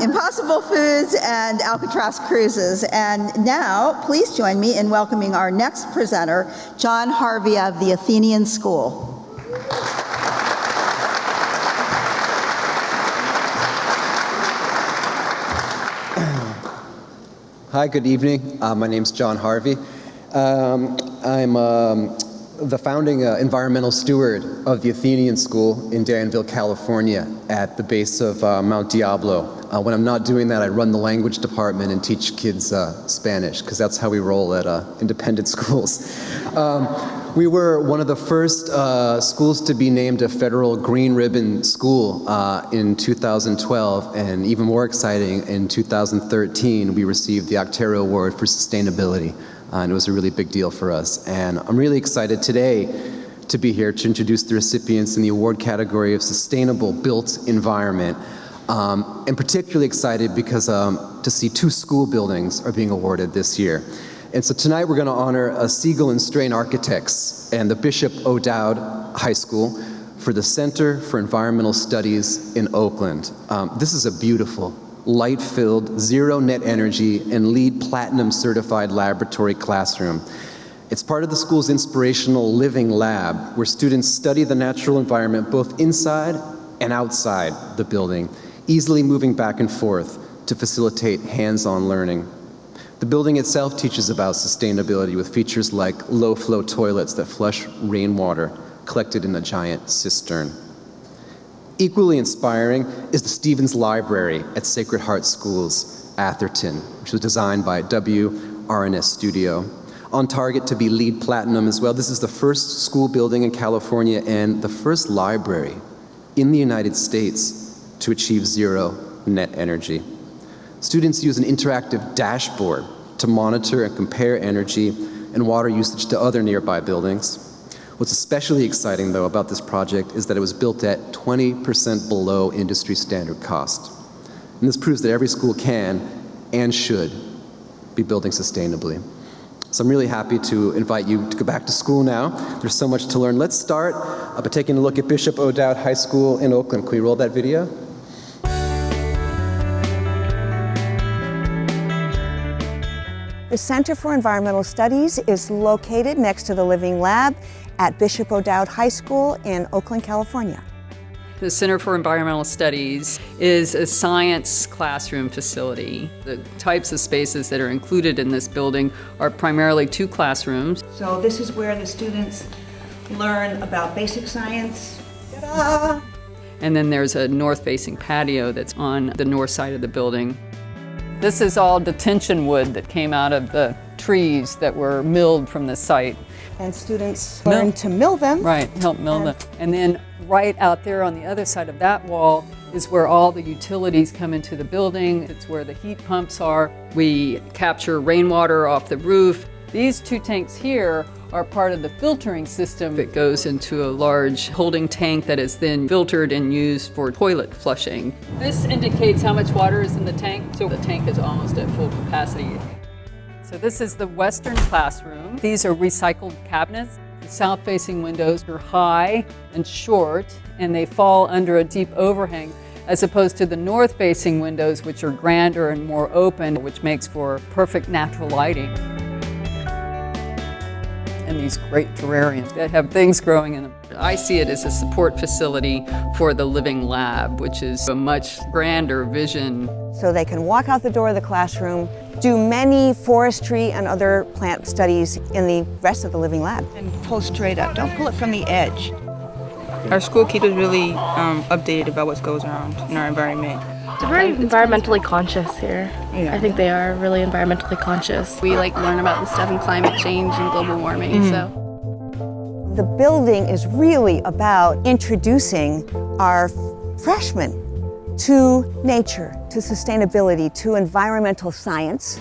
Impossible Foods and Alcatraz Cruises. And now, please join me in welcoming our next presenter, John Harvey of the Athenian School. Hi, good evening. My name's John Harvey. I'm the founding environmental steward of the Athenian School in Danville, California, at the base of Mount Diablo. When I'm not doing that, I run the language department and teach kids Spanish, because that's how we roll at independent schools. We were one of the first schools to be named a federal Green Ribbon school in 2012, and even more exciting, in 2013, we received the Acterra Award for Sustainability. And it was a really big deal for us. And I'm really excited today to be here to introduce the recipients in the award category of Sustainable Built Environment. And particularly excited because to see 2 school buildings are being awarded this year. And so tonight we're going to honor Siegel and Strain Architects and the Bishop O'Dowd High School for the Center for Environmental Studies in Oakland. This is a beautiful, light-filled, zero net energy, and LEED Platinum certified laboratory classroom. It's part of the school's inspirational living lab, where students study the natural environment both inside and outside the building, easily moving back and forth to facilitate hands-on learning. The building itself teaches about sustainability with features like low-flow toilets that flush rainwater collected in a giant cistern. Equally inspiring is the Stevens Library at Sacred Heart Schools, Atherton, which was designed by WRNS Studio. On target to be LEED Platinum as well. This is the first school building in California and the first library in the United States to achieve zero net energy. Students use an interactive dashboard to monitor and compare energy and water usage to other nearby buildings. What's especially exciting, though, about this project is that it was built at 20% below industry standard cost. And this proves that every school can and should be building sustainably. So I'm really happy to invite you to go back to school now. There's so much to learn. Let's start by taking a look at Bishop O'Dowd High School in Oakland. Can we roll that video? The Center for Environmental Studies is located next to the Living Lab at Bishop O'Dowd High School in Oakland, California. The Center for Environmental Studies is a science classroom facility. The types of spaces that are included in this building are primarily 2 classrooms. So this is where the students learn about basic science. Ta-da! And then there's a north-facing patio that's on the north side of the building. This is all detention wood that came out of the trees that were milled from the site. And students learn to mill them. Right, help mill them. And then right out there on the other side of that wall is where all the utilities come into the building. It's where the heat pumps are. We capture rainwater off the roof. These 2 tanks here are part of the filtering system that goes into a large holding tank that is then filtered and used for toilet flushing. This indicates how much water is in the tank, so the tank is almost at full capacity. So this is the western classroom. These are recycled cabinets. The south-facing windows are high and short, and they fall under a deep overhang, as opposed to the north-facing windows, which are grander and more open, which makes for perfect natural lighting. And these great terrariums that have things growing in them. I see it as a support facility for the Living Lab, which is a much grander vision. So they can walk out the door of the classroom, do many forestry and other plant studies in the rest of the Living Lab. And pull straight up, don't pull it from the edge. Our school keeps us really updated about what goes on in our environment. They're very environmentally conscious here. Yeah. I think they are really environmentally conscious. We learn about this stuff in climate change and global warming, so. The building is really about introducing our freshmen to nature, to sustainability, to environmental science.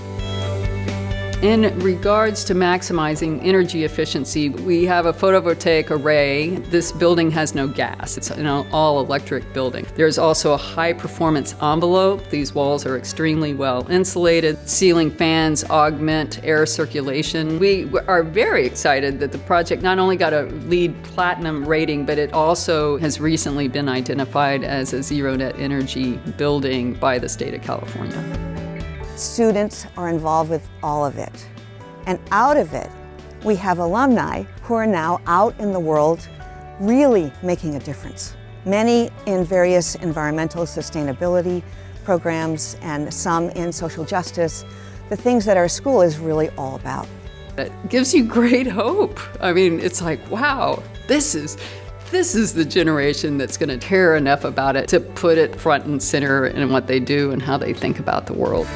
In regards to maximizing energy efficiency, we have a photovoltaic array. This building has no gas. It's an all-electric building. There's also a high-performance envelope. These walls are extremely well insulated. Ceiling fans augment air circulation. We are very excited that the project not only got a LEED Platinum rating, but it also has recently been identified as a zero net energy building by the state of California. Students are involved with all of it. And out of it, we have alumni who are now out in the world really making a difference. Many in various environmental sustainability programs and some in social justice, the things that our school is really all about. That gives you great hope. I mean, it's like, wow, this is the generation that's going to care enough about it to put it front and center in what they do and how they think about the world.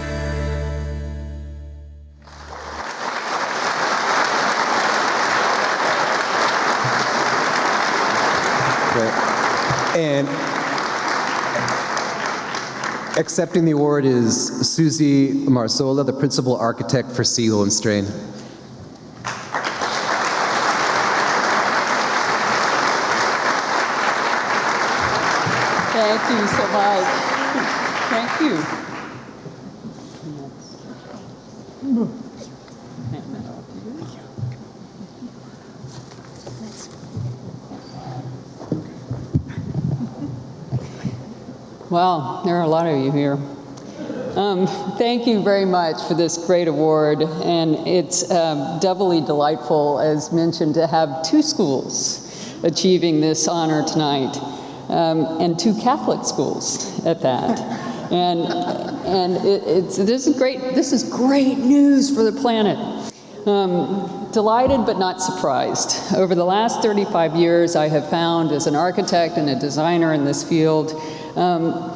And accepting the award is Susie Marsola, the principal architect for Seal and Strain. Thank you so much. Thank you. Wow, there are a lot of you here. Thank you very much for this great award, and it's doubly delightful, as mentioned, to have two schools achieving this honor tonight, and two Catholic schools at that. And this is great news for the planet. Delighted but not surprised. Over the last 35 years, I have found as an architect and a designer in this field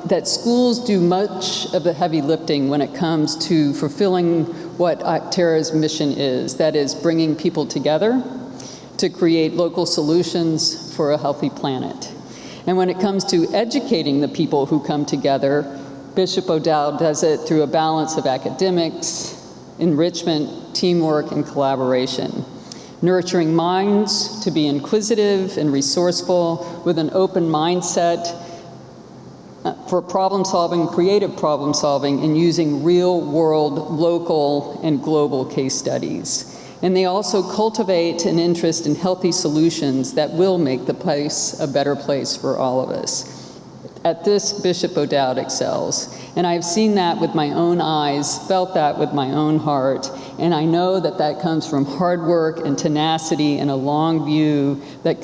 that schools do much of the heavy lifting when it comes to fulfilling what Acterra's mission is. That is bringing people together to create local solutions for a healthy planet. And when it comes to educating the people who come together, Bishop O'Dowd does it through a balance of academics, enrichment, teamwork, and collaboration. Nurturing minds to be inquisitive and resourceful with an open mindset for problem solving, creative problem solving, and using real world, local, and global case studies. And they also cultivate an interest in healthy solutions that will make the place a better place for all of us. At this, Bishop O'Dowd excels. And I've seen that with my own eyes, felt that with my own heart, and I know that that comes from hard work and tenacity and a long view that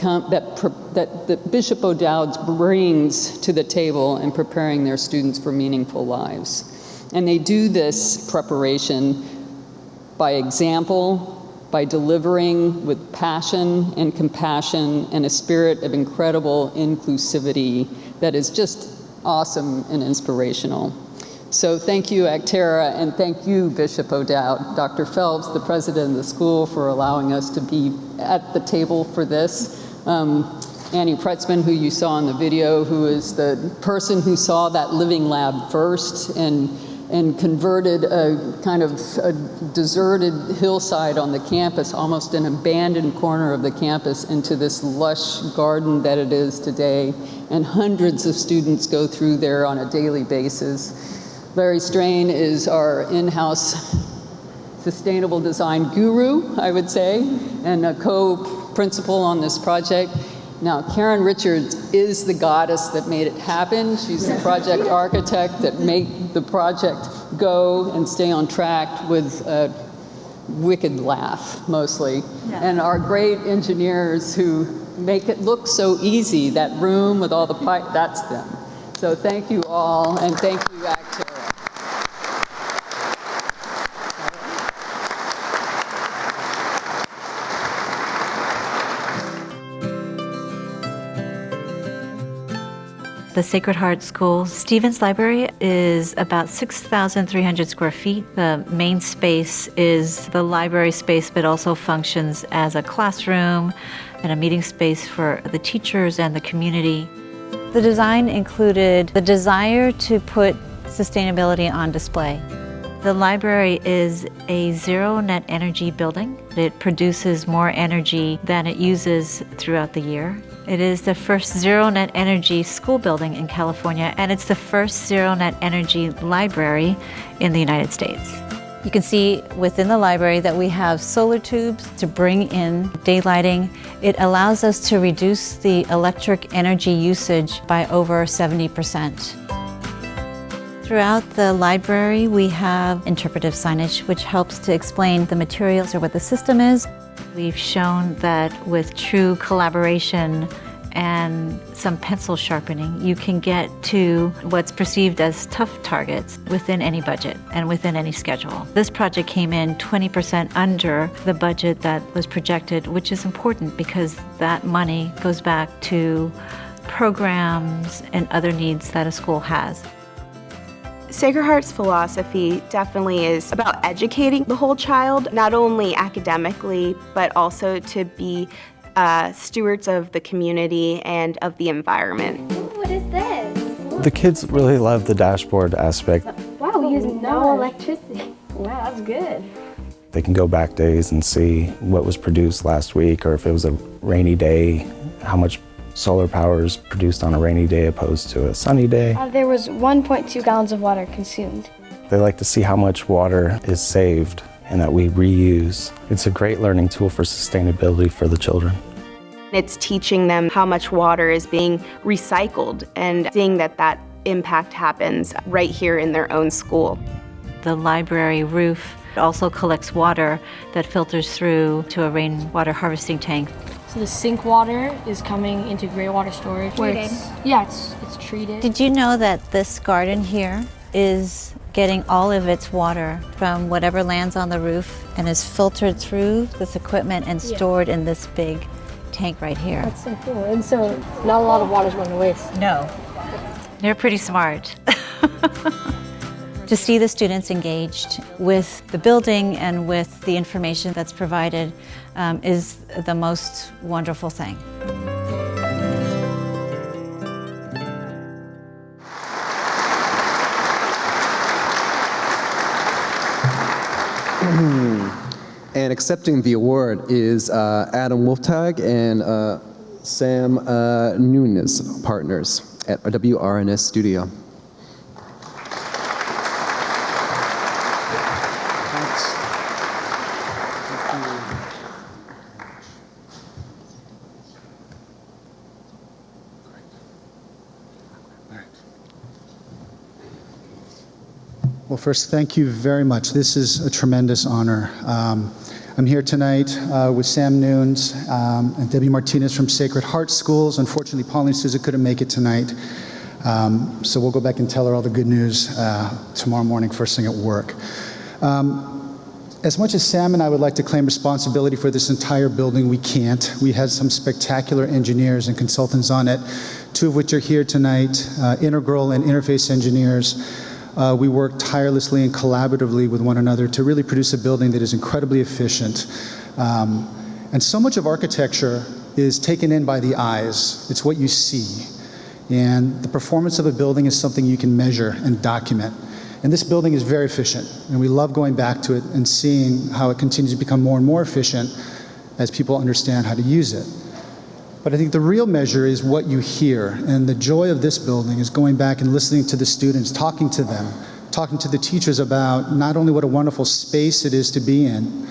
Bishop O'Dowd brings to the table in preparing their students for meaningful lives. And they do this preparation by example, by delivering with passion and compassion and a spirit of incredible inclusivity that is just awesome and inspirational. So thank you, Acterra, and thank you, Bishop O'Dowd, Dr. Phelps, the president of the school, for allowing us to be at the table for this. Annie Pretzman, who you saw in the video, who is the person who saw that living lab first and converted a kind of a deserted hillside on the campus, almost an abandoned corner of the campus, into this lush garden that it is today. And hundreds of students go through there on a daily basis. Larry Strain is our in-house sustainable design guru, I would say, and a co-principal on this project. Now, Karen Richards is the goddess that made it happen. She's the project architect that made the project go and stay on track with a wicked laugh, mostly. Yeah. And our great engineers who make it look so easy, that room with all the pipe, that's them. So thank you all, and thank you, Acterra. The Sacred Heart School Stevens Library is about 6,300 square feet. The main space is the library space, but also functions as a classroom and a meeting space for the teachers and the community. The design included the desire to put sustainability on display. The library is a zero net energy building. It produces more energy than it uses throughout the year. It is the first zero net energy school building in California, and it's the first zero net energy library in the United States. You can see within the library that we have solar tubes to bring in daylighting. It allows us to reduce the electric energy usage by over 70%. Throughout the library, we have interpretive signage, which helps to explain the materials or what the system is. We've shown that with true collaboration and some pencil sharpening, you can get to what's perceived as tough targets within any budget and within any schedule. This project came in 20% under the budget that was projected, which is important because that money goes back to programs and other needs that a school has. Sacred Heart's philosophy definitely is about educating the whole child, not only academically, but also to be stewards of the community and of the environment. What is this? The kids really love the dashboard aspect. Wow, we use no electricity. Wow, that's good. They can go back days and see what was produced last week, or if it was a rainy day, how much solar power is produced on a rainy day opposed to a sunny day. There was 1.2 gallons of water consumed. They like to see how much water is saved and that we reuse. It's a great learning tool for sustainability for the children. It's teaching them how much water is being recycled and seeing that impact happens right here in their own school. The library roof also collects water that filters through to a rainwater harvesting tank. So the sink water is coming into gray water storage. It's treated. Did you know that this garden here is getting all of its water from whatever lands on the roof and is filtered through this equipment and stored in this big tank right here? That's so cool. And so not a lot of water is going to waste. No. They're pretty smart. To see the students engaged with the building and with the information that's provided is the most wonderful thing. And accepting the award is Adam Wolftag and Sam Nunes, partners at WRNS Studio. Well, first, thank you very much. This is a tremendous honor. I'm here tonight with Sam Nunes and Debbie Martinez from Sacred Heart Schools. Unfortunately, Pauline Souza couldn't make it tonight, so we'll go back and tell her all the good news tomorrow morning, first thing at work. As much as Sam and I would like to claim responsibility for this entire building, we can't. We had some spectacular engineers and consultants on it, two of which are here tonight, integral and interface engineers. We work tirelessly and collaboratively with one another to really produce a building that is incredibly efficient. And so much of architecture is taken in by the eyes. It's what you see. And the performance of a building is something you can measure and document. And this building is very efficient, and we love going back to it and seeing how it continues to become more and more efficient as people understand how to use it. But I think the real measure is what you hear, and the joy of this building is going back and listening to the students, talking to them, talking to the teachers about not only what a wonderful space it is to be in,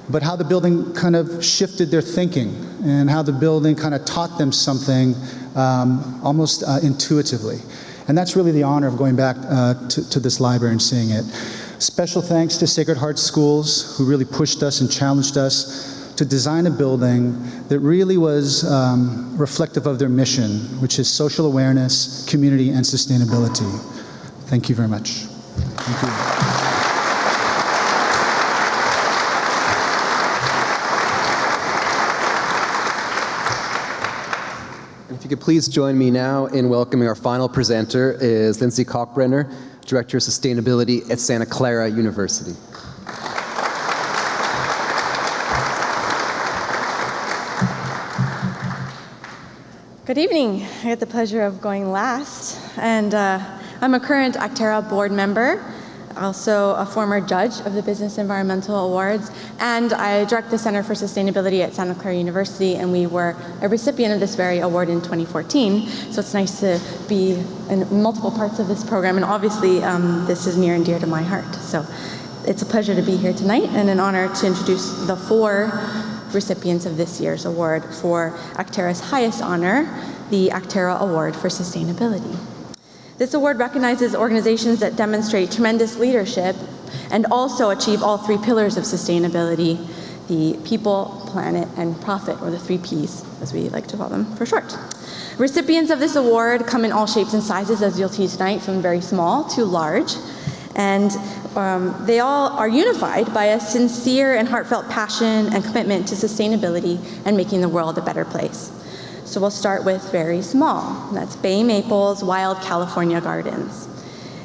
but how the building kind of shifted their thinking and how the building kind of taught them something almost intuitively. And that's really the honor of going back to this library and seeing it. Special thanks to Sacred Heart Schools, who really pushed us and challenged us to design a building that really was reflective of their mission, which is social awareness, community, and sustainability. Thank you very much. Thank you. If you could please join me now in welcoming our final presenter is Lindsay Kalkbrenner, Director of Sustainability at Santa Clara University. Good evening. I get the pleasure of going last, and I'm a current Acterra board member, also a former judge of the Business Environmental Awards, and I direct the Center for Sustainability at Santa Clara University, and we were a recipient of this very award in 2014, so it's nice to be in multiple parts of this program, and obviously this is near and dear to my heart. So it's a pleasure to be here tonight, and an honor to introduce the 4 recipients of this year's award for Acterra's highest honor, the Acterra Award for Sustainability. This award recognizes organizations that demonstrate tremendous leadership and also achieve all 3 pillars of sustainability: the people, planet, and profit, or the 3 Ps, as we like to call them for short. Recipients of this award come in all shapes and sizes, as you'll see tonight, from very small to large. And they all are unified by a sincere and heartfelt passion and commitment to sustainability and making the world a better place. So we'll start with very small. That's Bay Maples Wild California Gardens.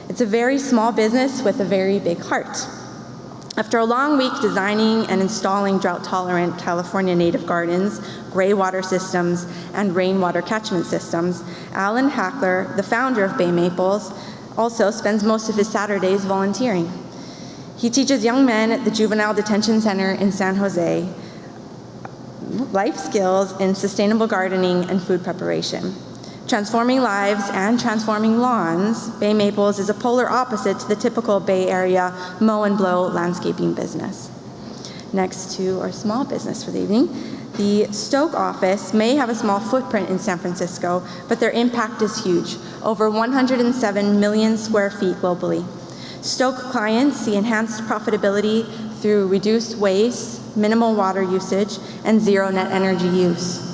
It's a very small business with a very big heart. After a long week designing and installing drought-tolerant California native gardens, gray water systems, and rainwater catchment systems, Alan Hackler, the founder of Bay Maples, also spends most of his Saturdays volunteering. He teaches young men at the Juvenile Detention Center in San Jose life skills in sustainable gardening and food preparation. Transforming lives and transforming lawns, Bay Maples is a polar opposite to the typical Bay Area mow and blow landscaping business. Next to our small business for the evening, the Stoke office may have a small footprint in San Francisco, but their impact is huge, over 107 million square feet globally. Stoke clients see enhanced profitability through reduced waste, minimal water usage, and zero net energy use.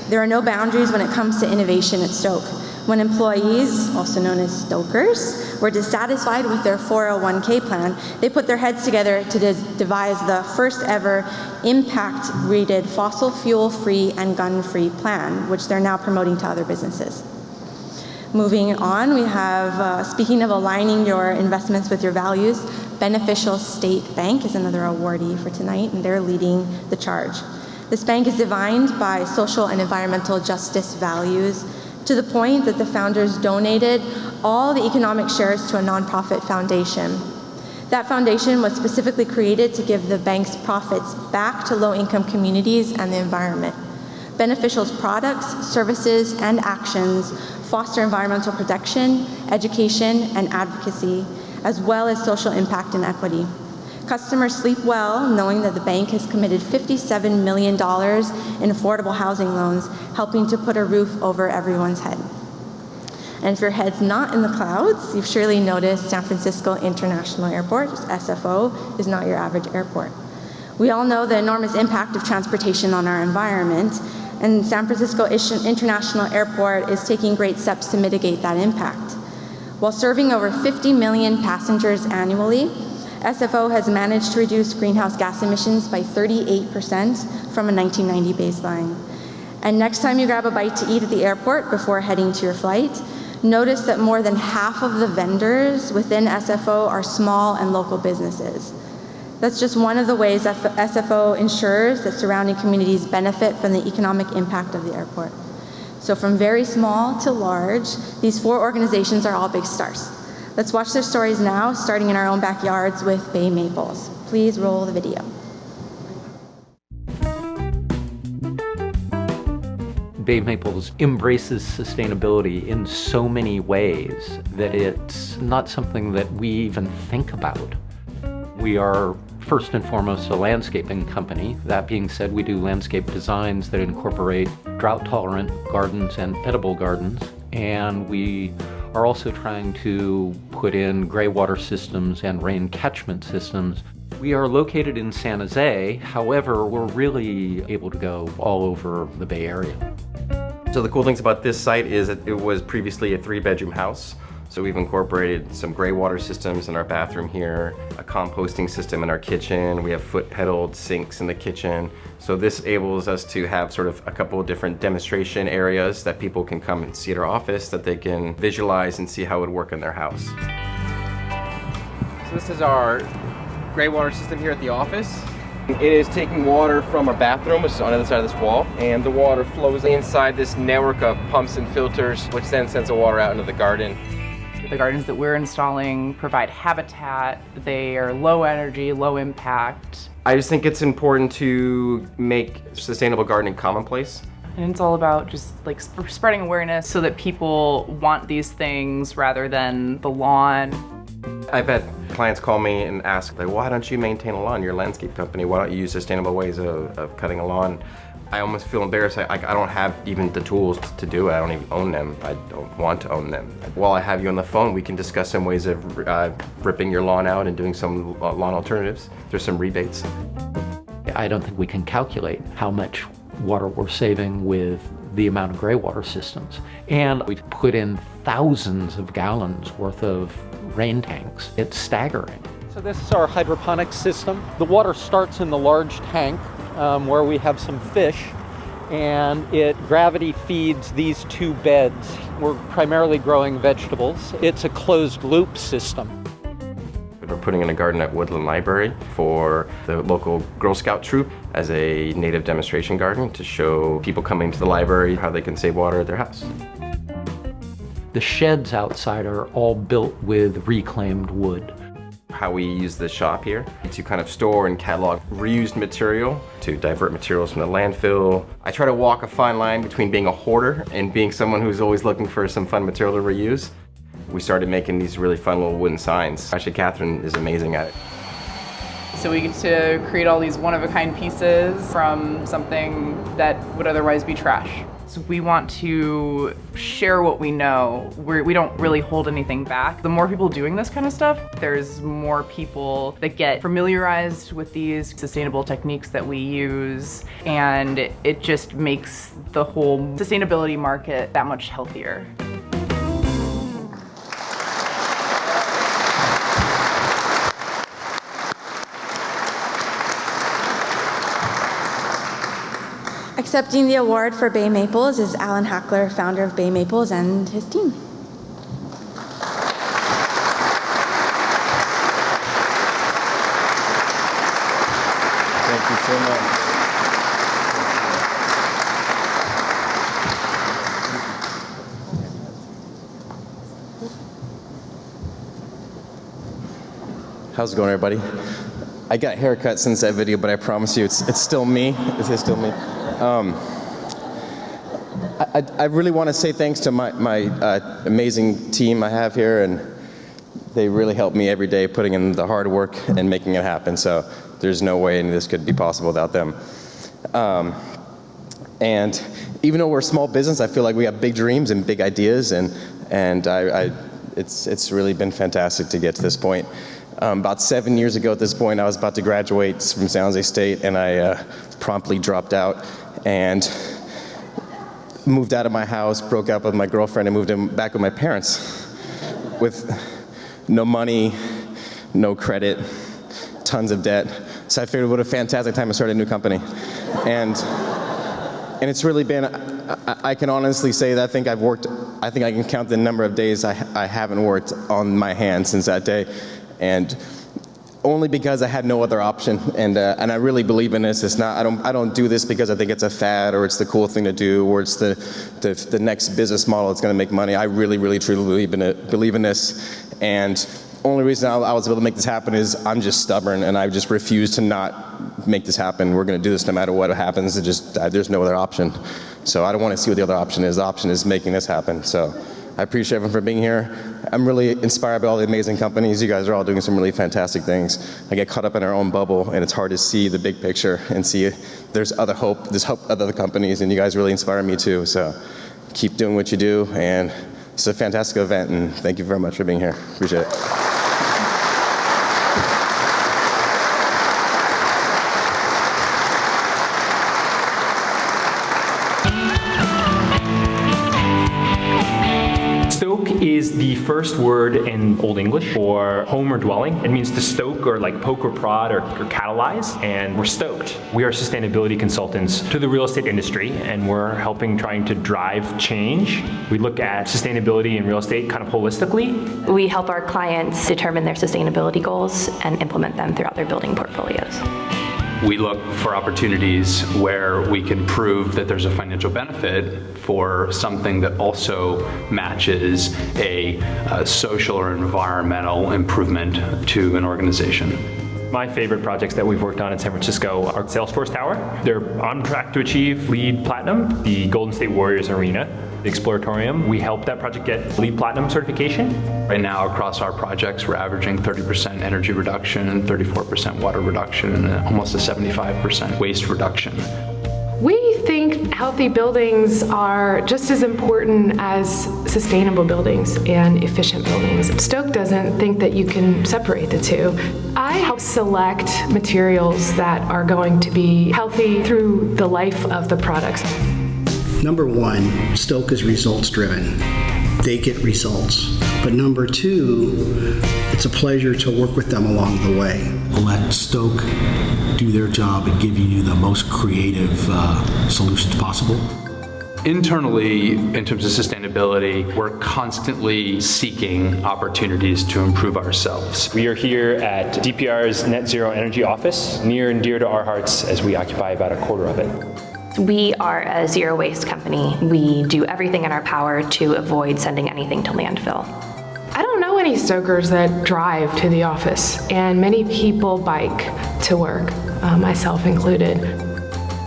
There are no boundaries when it comes to innovation at Stoke. When employees, also known as Stokers, were dissatisfied with their 401k plan, they put their heads together to devise the first ever impact-rated fossil fuel-free and gun-free plan, which they're now promoting to other businesses. Moving on, we have, speaking of aligning your investments with your values, Beneficial State Bank is another awardee for tonight, and they're leading the charge. This bank is defined by social and environmental justice values to the point that the founders donated all the economic shares to a nonprofit foundation. That foundation was specifically created to give the bank's profits back to low-income communities and the environment. Beneficial's products, services, and actions foster environmental protection, education, and advocacy, as well as social impact and equity. Customers sleep well knowing that the bank has committed $57 million in affordable housing loans, helping to put a roof over everyone's head. And if your head's not in the clouds, you've surely noticed San Francisco International Airport, SFO, is not your average airport. We all know the enormous impact of transportation on our environment, and San Francisco International Airport is taking great steps to mitigate that impact. While serving over 50 million passengers annually, SFO has managed to reduce greenhouse gas emissions by 38% from a 1990 baseline. And next time you grab a bite to eat at the airport before heading to your flight, notice that more than half of the vendors within SFO are small and local businesses. That's just one of the ways that SFO ensures that surrounding communities benefit from the economic impact of the airport. So from very small to large, these 4 organizations are all big stars. Let's watch their stories now, starting in our own backyards with Bay Maples. Please roll the video. Bay Maples embraces sustainability in so many ways that it's not something that we even think about. We are first and foremost a landscaping company. That being said, we do landscape designs that incorporate drought-tolerant gardens and edible gardens, and we are also trying to put in gray water systems and rain catchment systems. We are located in San Jose, however, we're really able to go all over the Bay Area. So the cool things about this site is that it was previously a 3-bedroom house. So we've incorporated some gray water systems in our bathroom here, a composting system in our kitchen. We have foot-pedaled sinks in the kitchen. So this enables us to have sort of a couple of different demonstration areas that people can come and see at our office that they can visualize and see how it would work in their house. So this is our gray water system here at the office. It is taking water from our bathroom, which is on the other side of this wall, and the water flows inside this network of pumps and filters, which then sends the water out into the garden. The gardens that we're installing provide habitat. They are low energy, low impact. I just think it's important to make sustainable gardening commonplace. And it's all about just like spreading awareness so that people want these things rather than the lawn. I've had clients call me and ask, like, why don't you maintain a lawn? You're a landscape company. Why don't you use sustainable ways of cutting a lawn? I almost feel embarrassed. I don't have even the tools to do it. I don't even own them. I don't want to own them. While I have you on the phone, we can discuss some ways of ripping your lawn out and doing some lawn alternatives. There's some rebates. Yeah, I don't think we can calculate how much water we're saving with the amount of gray water systems. And we've put in thousands of gallons worth of rain tanks. It's staggering. So this is our hydroponic system. The water starts in the large tank where we have some fish, and it gravity feeds these 2 beds. We're primarily growing vegetables. It's a closed loop system. We're putting in a garden at Woodland Library for the local Girl Scout troop as a native demonstration garden to show people coming to the library how they can save water at their house. The sheds outside are all built with reclaimed wood. How we use the shop here to kind of store and catalog reused material, to divert materials from the landfill. I try to walk a fine line between being a hoarder and being someone who's always looking for some fun material to reuse. We started making these really fun little wooden signs. Actually, Catherine is amazing at it. So we get to create all these one-of-a-kind pieces from something that would otherwise be trash. So we want to share what we know. We don't really hold anything back. The more people doing this kind of stuff, there's more people that get familiarized with these sustainable techniques that we use, and it just makes the whole sustainability market that much healthier. Accepting the award for Bay Maples is Alan Hackler, founder of Bay Maples, and his team. Thank you so much. How's it going, everybody? I got a haircut since that video, but I promise you it's still me. It is still me. I really want to say thanks to my amazing team I have here, and they really help me every day putting in the hard work and making it happen. So there's no way any of this could be possible without them. And even though we're a small business, I feel like we have big dreams and big ideas, and it's really been fantastic to get to this point. About 7 years ago at this point, I was about to graduate from San Jose State, and I promptly dropped out and moved out of my house, broke up with my girlfriend, and moved back with my parents with no money, no credit, tons of debt. So I figured what a fantastic time to start a new company. And it's really been, I can honestly say that I think I can count the number of days I haven't worked on my hands since that day. And only because I had no other option, and I really believe in this. It's not, I don't do this because I think it's a fad or it's the cool thing to do or it's the next business model that's going to make money. I really, really, truly believe in this, and only reason I was able to make this happen is I'm just stubborn, and I just refuse to not make this happen. We're going to do this no matter what happens. There's no other option. So I don't want to see what the other option is. The option is making this happen. So I appreciate everyone for being here. I'm really inspired by all the amazing companies. You guys are all doing some really fantastic things. I get caught up in our own bubble, and it's hard to see the big picture and see there's hope of other companies, and you guys really inspire me too. So keep doing what you do, and it's a fantastic event, and thank you very much for being here. Appreciate it. Is the first word in Old English for home or dwelling. It means to stoke or like poke or prod or catalyze, and we're stoked. We are sustainability consultants to the real estate industry, and we're trying to drive change. We look at sustainability in real estate kind of holistically. We help our clients determine their sustainability goals and implement them throughout their building portfolios. We look for opportunities where we can prove that there's a financial benefit for something that also matches a social or environmental improvement to an organization. My favorite projects that we've worked on in San Francisco are Salesforce Tower. They're on track to achieve LEED Platinum, the Golden State Warriors Arena, the Exploratorium. We helped that project get LEED Platinum certification. Right now across our projects, we're averaging 30% energy reduction, 34% water reduction, and almost a 75% waste reduction. We think Healthy buildings are just as important as sustainable buildings and efficient buildings. Stoke doesn't think that you can separate the two. I help select materials that are going to be healthy through the life of the products. Number one, Stoke is results driven. They get results. But number two, it's a pleasure to work with them along the way. Let Stoke do their job and give you the most creative solutions possible. Internally, in terms of sustainability, we're constantly seeking opportunities to improve ourselves. We are here at DPR's Net Zero Energy Office, near and dear to our hearts as we occupy about a quarter of it. We are a zero waste company. We do everything in our power to avoid sending anything to landfill. I don't know any Stokers that drive to the office, and many people bike to work, myself included.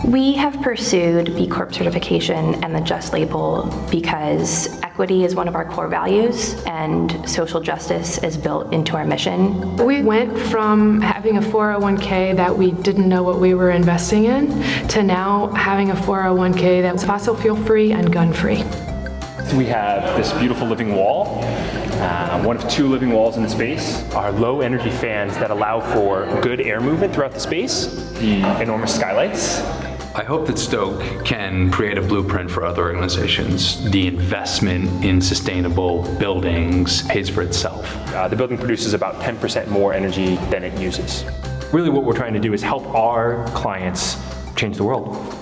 We have pursued B Corp certification and the Just label because equity is one of our core values and social justice is built into our mission. We went from having a 401k that we didn't know what we were investing in to now having a 401k that was fossil fuel free and gun free. We have this beautiful living wall, one of two living walls in the space. Our low energy fans that allow for good air movement throughout the space, the enormous skylights. I hope that Stoke can create a blueprint for other organizations. The investment in sustainable buildings pays for itself. The building produces about 10% more energy than it uses. Really what we're trying to do is help our clients change the world.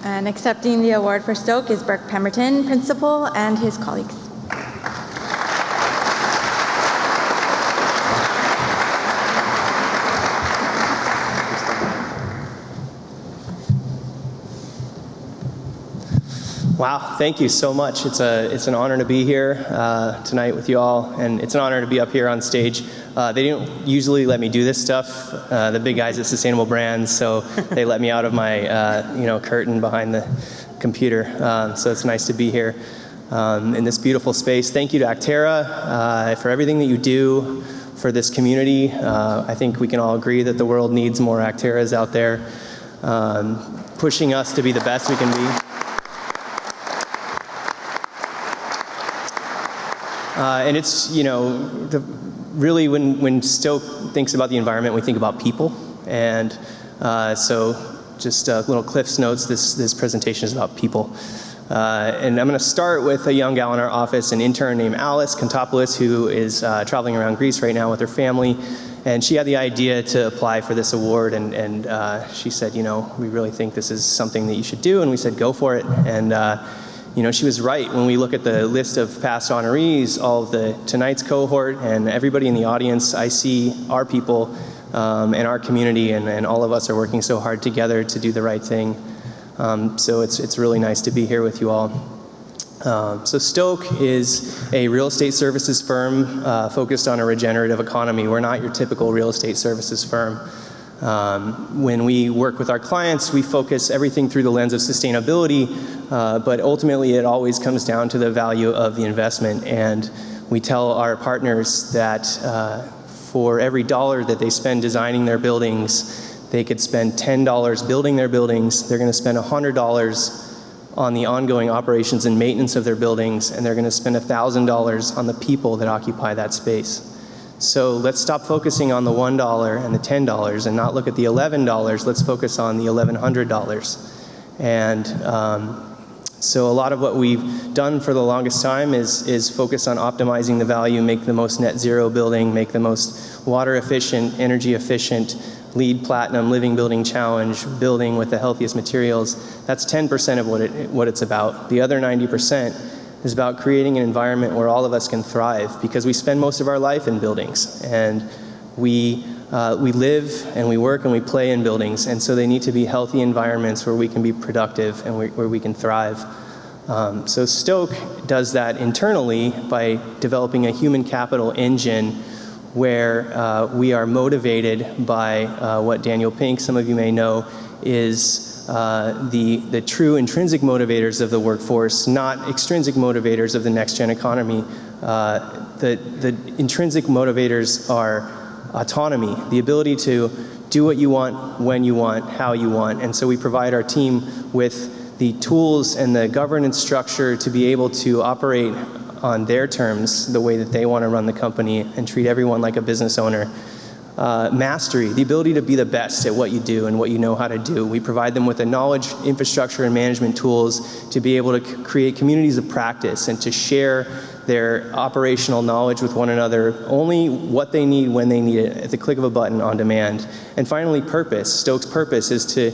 And accepting the award for Stoke is Burke Pemberton, principal, and his colleagues. Wow, thank you so much. It's an honor to be here tonight with you all, and it's an honor to be up here on stage. They don't usually let me do this stuff, the big guys at Sustainable Brands, so they let me out of my curtain behind the computer. So it's nice to be here in this beautiful space. Thank you to Acterra for everything that you do for this community. I think we can all agree that the world needs more Acterras out there, pushing us to be the best we can be. And it's, really when Stoke thinks about the environment, we think about people. And so just little Cliff's notes, this presentation is about people. And I'm going to start with a young gal in our office, an intern named Alice Kontopoulos, who is traveling around Greece right now with her family. And she had the idea to apply for this award, and she said, we really think this is something that you should do. And we said, go for it. And she was right. When we look at the list of past honorees, all of tonight's cohort and everybody in the audience, I see our people and our community, and all of us are working so hard together to do the right thing. So it's really nice to be here with you all. So Stoke is a real estate services firm focused on a regenerative economy. We're not your typical real estate services firm. When we work with our clients, we focus everything through the lens of sustainability, but ultimately it always comes down to the value of the investment. And we tell our partners that for every dollar that they spend designing their buildings, they could spend $10 building their buildings. They're going to spend $100 on the ongoing operations and maintenance of their buildings, and they're going to spend $1,000 on the people that occupy that space. So let's stop focusing on the $1 and the $10 and not look at the $11. Let's focus on the $1,100. And so a lot of what we've done for the longest time is focus on optimizing the value, make the most net zero building, make the most water efficient, energy efficient, LEED Platinum Living Building Challenge building with the healthiest materials. That's 10% of what it's about. The other 90% is about creating an environment where all of us can thrive, because we spend most of our life in buildings, and we live and we work and we play in buildings, and so they need to be healthy environments where we can be productive and where we can thrive. So Stoke does that internally by developing a human capital engine where we are motivated by what Daniel Pink, some of you may know, is the true intrinsic motivators of the workforce, not extrinsic motivators of the next-gen economy. The intrinsic motivators are autonomy, the ability to do what you want, when you want, how you want. And so we provide our team with the tools and the governance structure to be able to operate on their terms, the way that they want to run the company and treat everyone like a business owner. Mastery, the ability to be the best at what you do and what you know how to do. We provide them with the knowledge, infrastructure, and management tools to be able to create communities of practice and to share their operational knowledge with one another, only what they need when they need it, at the click of a button on demand. And finally, purpose. Stoke's purpose is to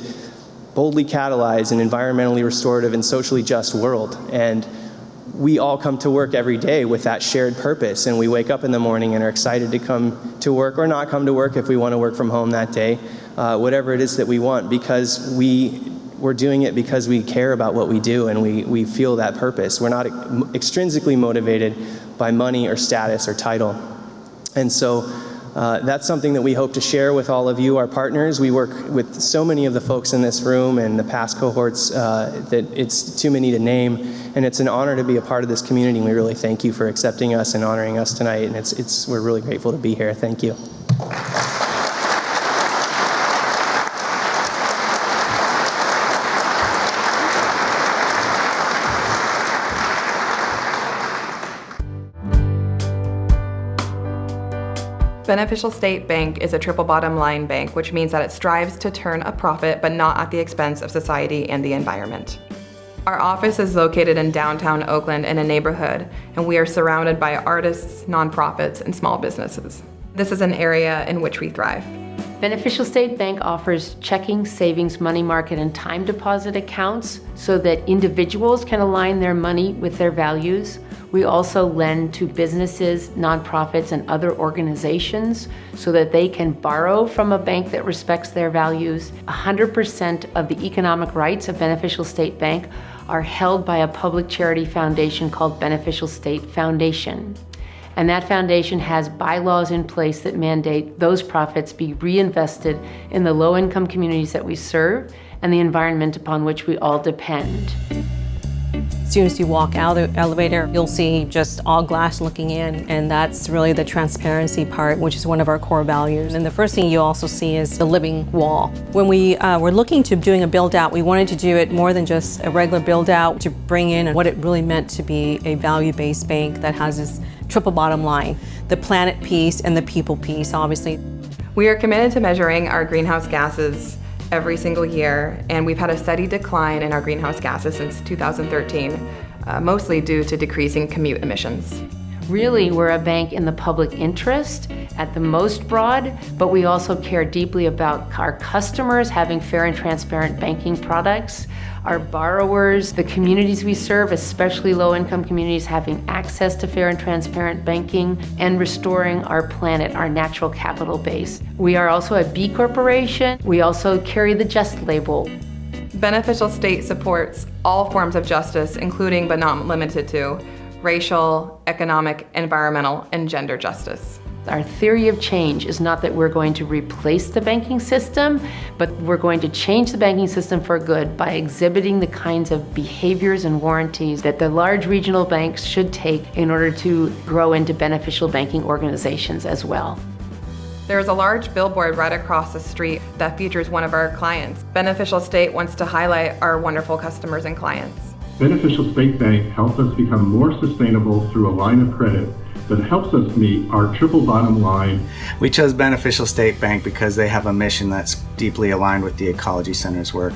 boldly catalyze an environmentally restorative and socially just world. And we all come to work every day with that shared purpose, and we wake up in the morning and are excited to come to work or not come to work if we want to work from home that day, whatever it is that we want, because we're doing it because we care about what we do and we feel that purpose. We're not extrinsically motivated by money or status or title. And so that's something that we hope to share with all of you, our partners. We work with so many of the folks in this room and the past cohorts that it's too many to name. And it's an honor to be a part of this community. And we really thank you for accepting us and honoring us tonight. And we're really grateful to be here. Thank you. Beneficial State Bank is a triple bottom line bank, which means that it strives to turn a profit, but not at the expense of society and the environment. Our office is located in downtown Oakland in a neighborhood, and we are surrounded by artists, nonprofits, and small businesses. This is an area in which we thrive. Beneficial State Bank offers checking, savings, money market, and time deposit accounts so that individuals can align their money with their values. We also lend to businesses, nonprofits, and other organizations so that they can borrow from a bank that respects their values. 100% of the economic rights of Beneficial State Bank are held by a public charity foundation called Beneficial State Foundation. And that foundation has bylaws in place that mandate those profits be reinvested in the low-income communities that we serve and the environment upon which we all depend. As soon as you walk out of the elevator, you'll see just all glass looking in, and that's really the transparency part, which is one of our core values. And the first thing you also see is the living wall. When we were looking to doing a build out, we wanted to do it more than just a regular build out, to bring in what it really meant to be a value-based bank that has this triple bottom line, the planet piece and the people piece, obviously. We are committed to measuring our greenhouse gases every single year, and we've had a steady decline in our greenhouse gases since 2013, mostly due to decreasing commute emissions. Really, we're a bank in the public interest at the most broad, but we also care deeply about our customers having fair and transparent banking products, our borrowers, the communities we serve, especially low-income communities, having access to fair and transparent banking, and restoring our planet, our natural capital base. We are also a B Corporation. We also carry the JUST label. Beneficial State supports all forms of justice, including but not limited to racial, economic, environmental, and gender justice. Our theory of change is not that we're going to replace the banking system, but we're going to change the banking system for good by exhibiting the kinds of behaviors and warranties that the large regional banks should take in order to grow into beneficial banking organizations as well. There is a large billboard right across the street that features one of our clients. Beneficial State wants to highlight our wonderful customers and clients. Beneficial State Bank helps us become more sustainable through a line of credit that helps us meet our triple bottom line. We chose Beneficial State Bank because they have a mission that's deeply aligned with the Ecology Center's work.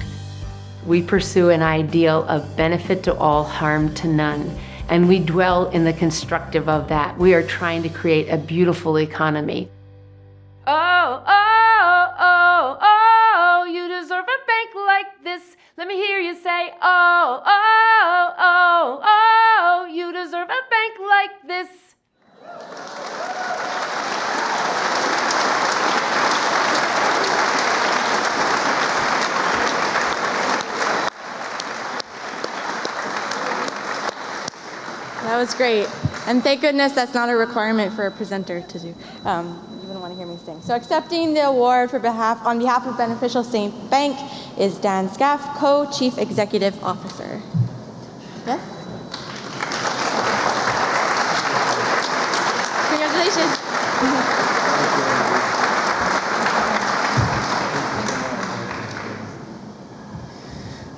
We pursue an ideal of benefit to all, harm to none, and we dwell in the constructive of that. We are trying to create a beautiful economy. Oh, oh, oh, oh, you deserve a bank like this. Let me hear you say, oh, oh, oh, oh, you deserve a bank like this. That was great. And thank goodness that's not a requirement for a presenter to do. You wouldn't want to hear me sing. So accepting the award on behalf of Beneficial State Bank is Dan Scaff, Co-Chief Executive Officer. Yes? Congratulations.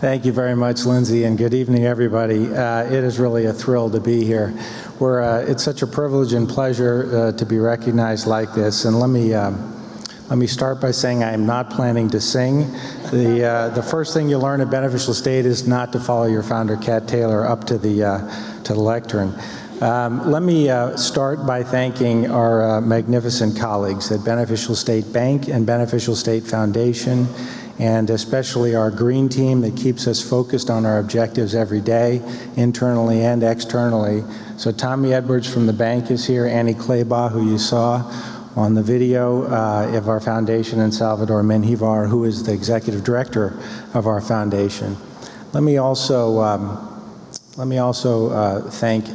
Thank you very much, Lindsay, and good evening, everybody. It is really a thrill to be here. It's such a privilege and pleasure to be recognized like this. And let me start by saying I am not planning to sing. The first thing you learn at Beneficial State is not to follow your founder, Kat Taylor, up to the lectern. Let me start by thanking our magnificent colleagues at Beneficial State Bank and Beneficial State Foundation, and especially our green team that keeps us focused on our objectives every day, internally and externally. So Tommy Edwards from the bank is here, Annie Claybaugh, who you saw on the video of our foundation, and Salvador Menjivar, who is the executive director of our foundation. Let me also thank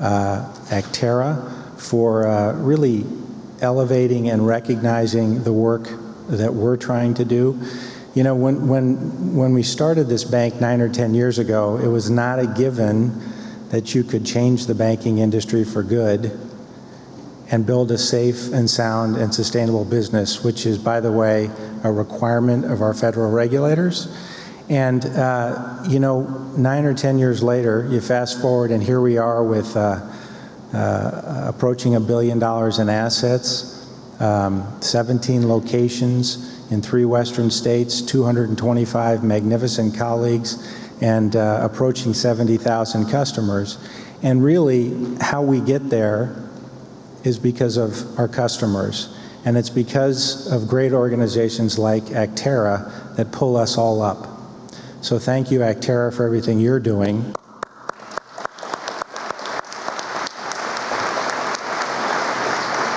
Acterra for really elevating and recognizing the work that we're trying to do. You know, when we started this bank 9 or 10 years ago, it was not a given that you could change the banking industry for good and build a safe and sound and sustainable business, which is, by the way, a requirement of our federal regulators. And, you know, 9 or 10 years later, you fast forward and here we are with approaching $1 billion in assets, 17 locations in 3 Western states, 225 magnificent colleagues, and approaching 70,000 customers. And really, how we get there is because of our customers. And it's because of great organizations like Acterra that pull us all up. So thank you, Acterra, for everything you're doing.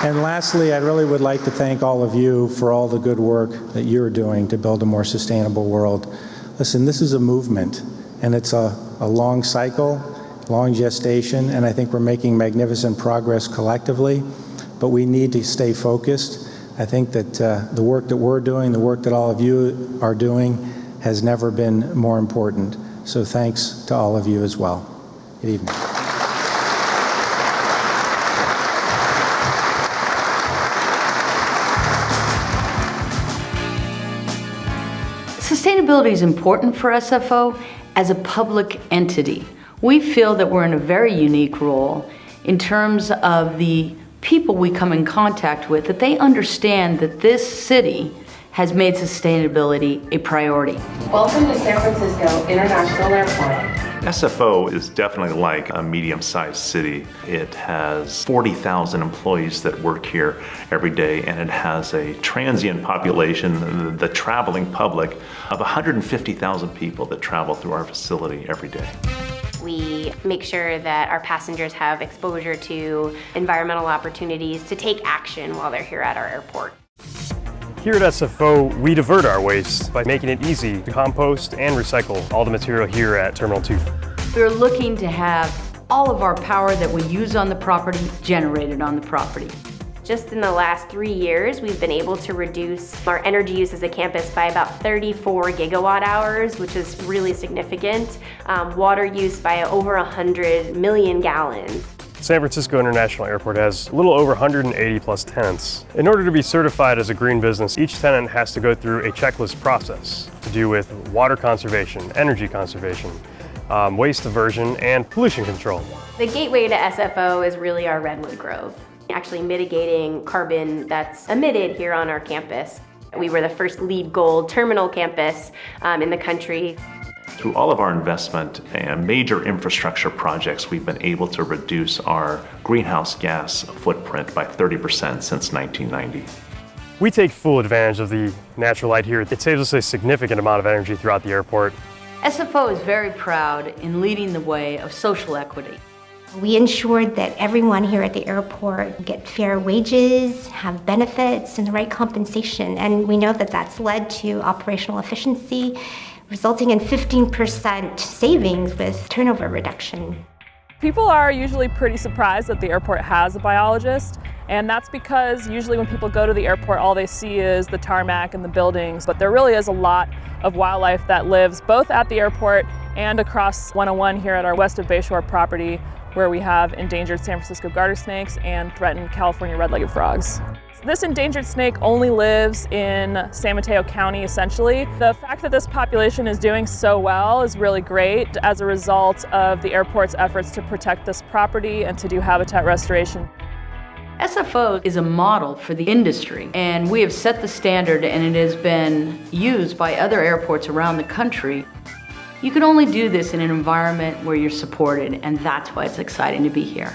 And lastly, I really would like to thank all of you for all the good work that you're doing to build a more sustainable world. Listen, this is a movement, and it's a long cycle, long gestation, and I think we're making magnificent progress collectively, but we need to stay focused. I think that the work that we're doing, the work that all of you are doing, has never been more important. So thanks to all of you as well. Good evening. Sustainability is important for SFO as a public entity. We feel that we're in a very unique role in terms of the people we come in contact with, that they understand that this city has made sustainability a priority. Welcome to San Francisco International Airport. SFO is definitely like a medium-sized city. It has 40,000 employees that work here every day, and it has a transient population, the traveling public, of 150,000 people that travel through our facility every day. We make sure that our passengers have exposure to environmental opportunities to take action while they're here at our airport. Here at SFO, we divert our waste by making it easy to compost and recycle all the material here at Terminal 2. We're looking to have all of our power that we use on the property generated on the property. Just in the last 3 years, we've been able to reduce our energy use as a campus by about 34 gigawatt hours, which is really significant. Water use by over 100 million gallons. San Francisco International Airport has a little over 180 plus tenants. In order to be certified as a green business, each tenant has to go through a checklist process to do with water conservation, energy conservation, waste diversion, and pollution control. The gateway to SFO is really our Redwood Grove, actually mitigating carbon that's emitted here on our campus. We were the first LEED Gold terminal campus in the country. Through all of our investment and major infrastructure projects, we've been able to reduce our greenhouse gas footprint by 30% since 1990. We take full advantage of the natural light here. It saves us a significant amount of energy throughout the airport. SFO is very proud in leading the way of social equity. We ensured that everyone here at the airport get fair wages, have benefits, and the right compensation. And we know that that's led to operational efficiency, resulting in 15% savings with turnover reduction. People are usually pretty surprised that the airport has a biologist, and that's because usually when people go to the airport, all they see is the tarmac and the buildings, but there really is a lot of wildlife that lives both at the airport and across 101 here at our west of Bayshore property, where we have endangered San Francisco garter snakes and threatened California red-legged frogs. This endangered snake only lives in San Mateo County, essentially. The fact that this population is doing so well is really great as a result of the airport's efforts to protect this property and to do habitat restoration. SFO is a model for the industry, and we have set the standard, and it has been used by other airports around the country. You can only do this in an environment where you're supported, and that's why it's exciting to be here.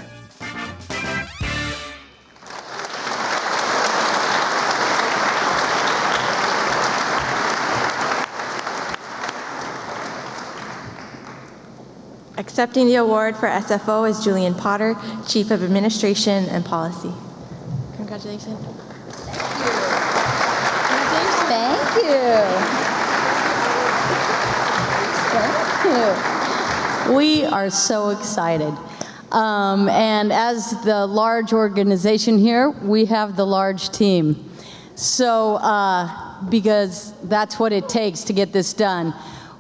Accepting the award for SFO is Julian Potter, Chief of Administration and Policy. Congratulations. Thank you. We are so excited. And as the large organization here, we have the large team. So, because that's what it takes to get this done.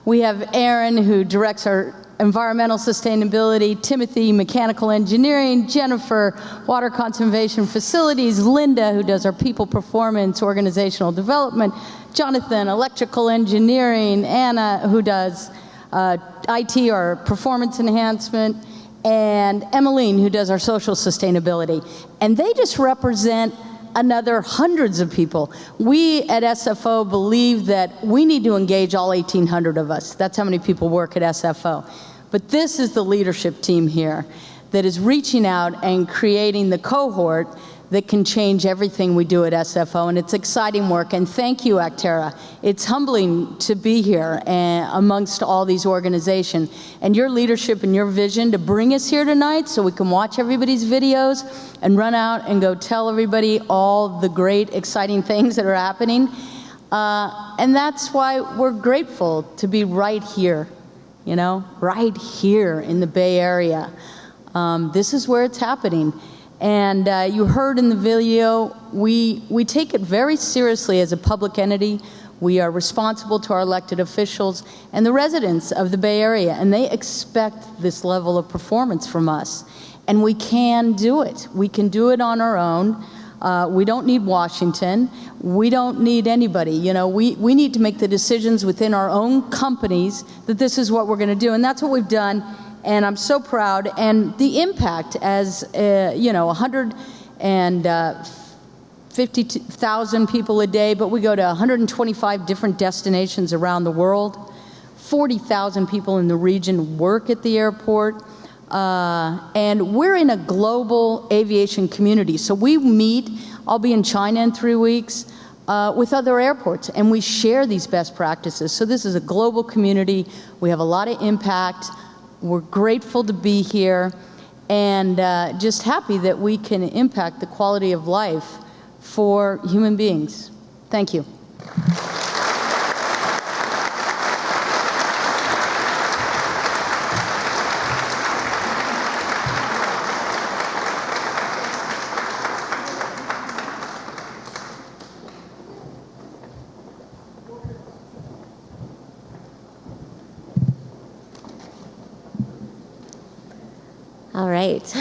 We have Aaron, who directs our environmental sustainability, Timothy, mechanical engineering, Jennifer, water conservation facilities, Linda, who does our people performance, organizational development, Jonathan, electrical engineering, Anna, who does IT or performance enhancement, and Emmeline, who does our social sustainability. And they just represent another hundreds of people. We at SFO believe that we need to engage all 1,800 of us. That's how many people work at SFO. But this is the leadership team here that is reaching out and creating the cohort that can change everything we do at SFO, and it's exciting work. And thank you, Acterra. It's humbling to be here amongst all these organizations, and your leadership and your vision to bring us here tonight so we can watch everybody's videos and run out and go tell everybody all the great, exciting things that are happening. And that's why we're grateful to be right here, you know, right here in the Bay Area. This is where it's happening. And you heard in the video, we take it very seriously as a public entity. We are responsible to our elected officials and the residents of the Bay Area, and they expect this level of performance from us. And we can do it. We can do it on our own. We don't need Washington. We don't need anybody. You know, we need to make the decisions within our own companies that this is what we're going to do. And that's what we've done. And I'm so proud. And the impact as, you know, 150,000 people a day, but we go to 125 different destinations around the world. 40,000 people in the region work at the airport. And we're in a global aviation community. So we meet, I'll be in China in 3 weeks, with other airports, and we share these best practices. So this is a global community. We have a lot of impact. We're grateful to be here, and just happy that we can impact the quality of life for human beings. Thank you. All right.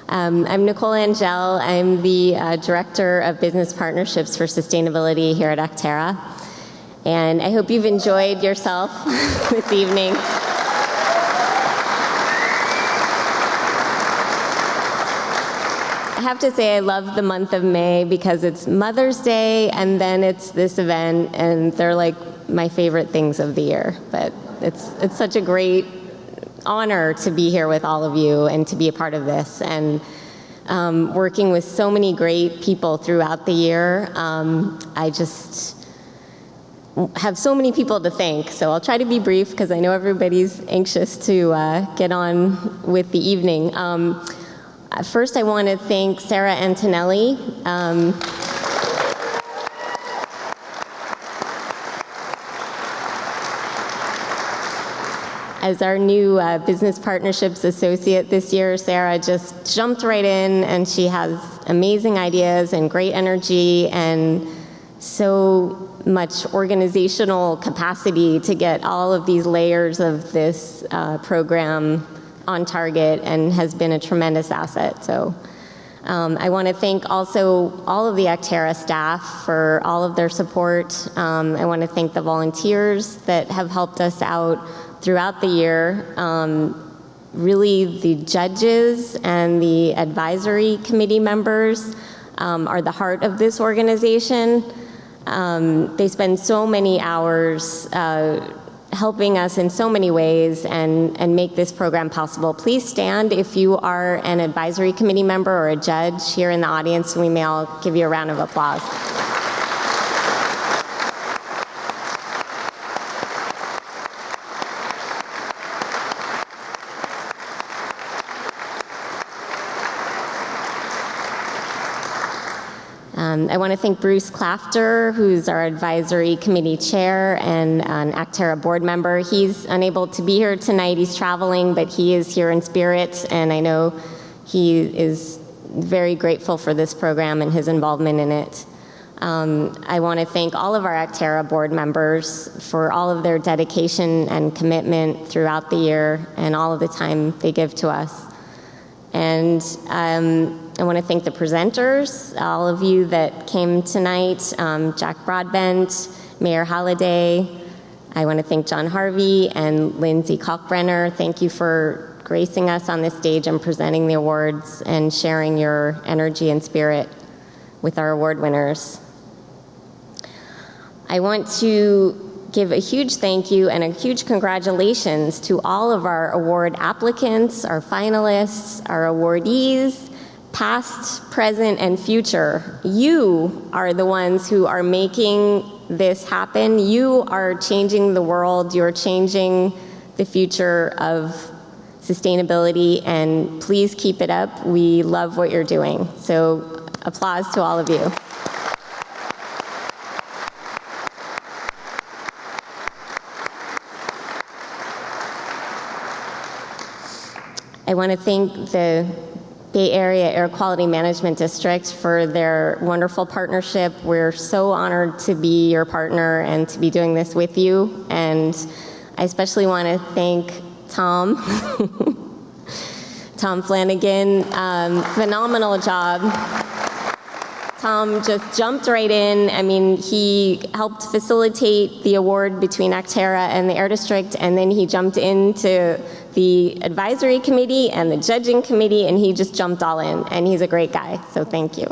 I'm Nicole Angel. I'm the Director of Business Partnerships for Sustainability here at Acterra. And I hope you've enjoyed yourself this evening. I have to say I love the month of May because it's Mother's Day and then it's this event, and they're like my favorite things of the year. But it's such a great honor to be here with all of you and to be a part of this, and working with so many great people throughout the year. I just have so many people to thank, so I'll try to be brief because I know everybody's anxious to get on with the evening. First, I want to thank Sarah Antonelli. As our new business partnerships associate this year, Sarah just jumped right in, and she has amazing ideas and great energy and so much organizational capacity to get all of these layers of this program on target, and has been a tremendous asset. So I want to thank also all of the Acterra staff for all of their support. I want to thank the volunteers that have helped us out throughout the year. Really, the judges and the advisory committee members are the heart of this organization. They spend so many hours helping us in so many ways and make this program possible. Please stand if you are an advisory committee member or a judge here in the audience, and we may all give you a round of applause. I want to thank Bruce Clafter, who's our advisory committee chair and an Acterra board member. He's unable to be here tonight. He's traveling, but he is here in spirit, and I know he is very grateful for this program and his involvement in it. I want to thank all of our Acterra board members for all of their dedication and commitment throughout the year and all of the time they give to us. And I want to thank the presenters, all of you that came tonight, Jack Broadbent, Mayor Halliday. I want to thank John Harvey and Lindsay Kalkbrenner. Thank you for gracing us on this stage and presenting the awards and sharing your energy and spirit with our award winners. I want to give a huge thank you and a huge congratulations to all of our award applicants, our finalists, our awardees, past, present, and future. You are the ones who are making this happen. You are changing the world. You're changing the future of sustainability, and please keep it up. We love what you're doing. So applause to all of you. I want to thank the Bay Area Air Quality Management District for their wonderful partnership. We're so honored to be your partner and to be doing this with you. And I especially want to thank Tom, Tom Flanagan. Phenomenal job. Tom just jumped right in. I mean, he helped facilitate the award between Acterra and the Air District, and then he jumped into the advisory committee and the judging committee, and he just jumped all in, and he's a great guy, so thank you.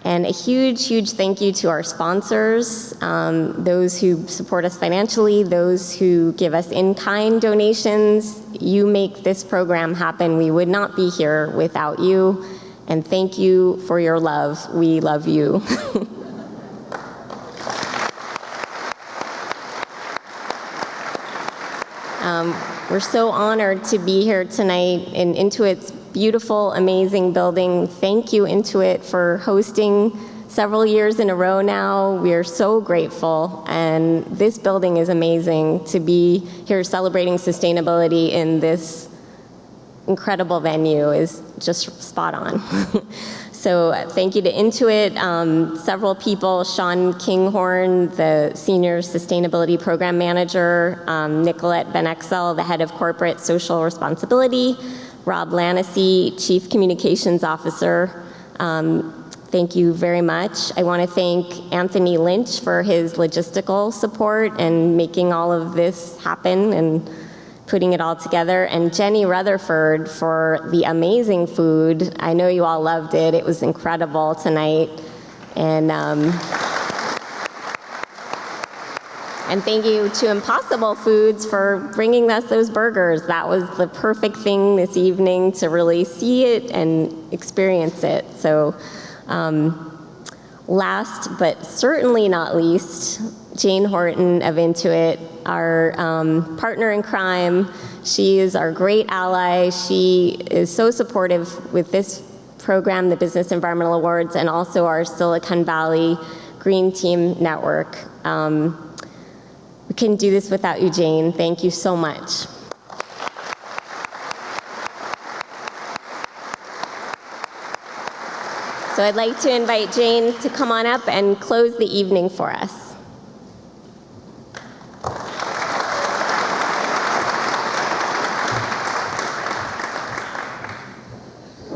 And a huge, huge thank you to our sponsors, those who support us financially, those who give us in-kind donations. You make this program happen. We would not be here without you. And thank you for your love. We love you. We're so honored to be here tonight in Intuit's beautiful, amazing building. Thank you, Intuit, for hosting several years in a row now. We are so grateful, and this building is amazing. To be here celebrating sustainability in this incredible venue is just spot on. So thank you to Intuit, several people, Sean Kinghorn, the Senior Sustainability Program Manager, Nicolette Van Exel, the Head of Corporate Social Responsibility, Rob Lanacy, Chief Communications Officer. Thank you very much. I want to thank Anthony Lynch for his logistical support and making all of this happen and putting it all together, and Jenny Rutherford for the amazing food. I know you all loved it. It was incredible tonight. And thank you to Impossible Foods for bringing us those burgers. That was the perfect thing this evening to really see it and experience it. So last but certainly not least, Jane Horton of Intuit, our partner in crime. She is our great ally. She is so supportive with this program, the Business Environmental Awards, and also our Silicon Valley Green Team Network. We couldn't do this without you, Jane. Thank you so much. So I'd like to invite Jane to come on up and close the evening for us.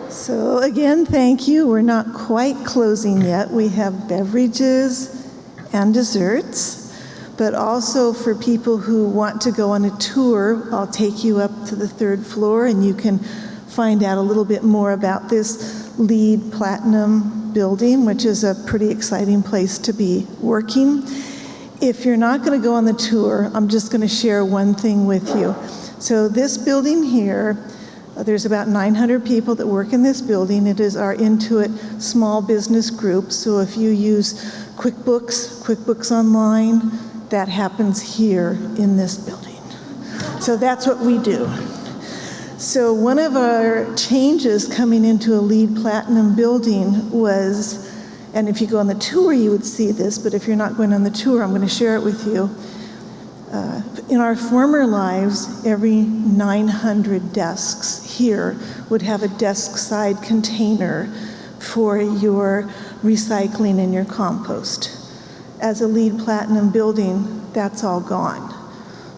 So again, thank you. We're not quite closing yet. We have beverages and desserts, but also for people who want to go on a tour, I'll take you up to the 3rd floor and you can find out a little bit more about this LEED Platinum building, which is a pretty exciting place to be working. If you're not going to go on the tour, I'm just going to share one thing with you. So this building here, there's about 900 people that work in this building. It is our Intuit small business group. So if you use QuickBooks Online, that happens here in this building. So that's what we do. So one of our changes coming into a LEED Platinum building was, and if you go on the tour you would see this, but if you're not going on the tour, I'm going to share it with you. In our former lives, every 900 desks here would have a desk side container for your recycling and your compost. As a LEED Platinum building, that's all gone.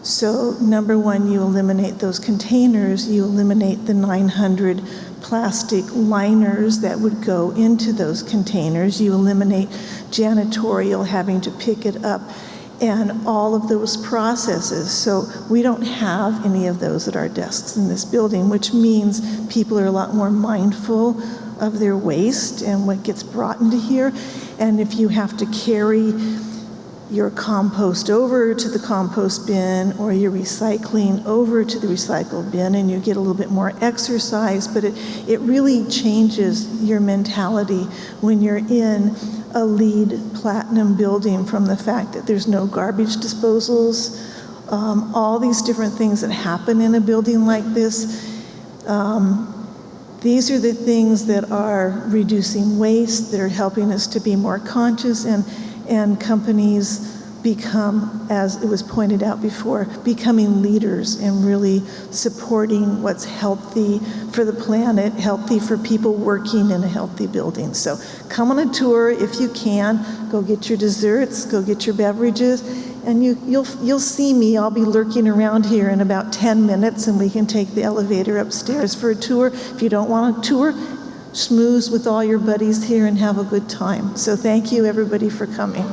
So number one, you eliminate those containers, you eliminate the 900 plastic liners that would go into those containers, you eliminate janitorial having to pick it up, and all of those processes. So we don't have any of those at our desks in this building, which means people are a lot more mindful of their waste and what gets brought into here. And if you have to carry your compost over to the compost bin or your recycling over to the recycle bin, and you get a little bit more exercise, but it really changes your mentality when you're in a LEED Platinum building, from the fact that there's no garbage disposals, all these different things that happen in a building like this. These are the things that are reducing waste, that are helping us to be more conscious, and companies become, as it was pointed out before, becoming leaders and really supporting what's healthy for the planet, healthy for people working in a healthy building. So come on a tour if you can. Go get your desserts, go get your beverages, and you'll see me. I'll be lurking around here in about 10 minutes, and we can take the elevator upstairs for a tour. If you don't want a tour, schmooze with all your buddies here and have a good time. So thank you everybody for coming.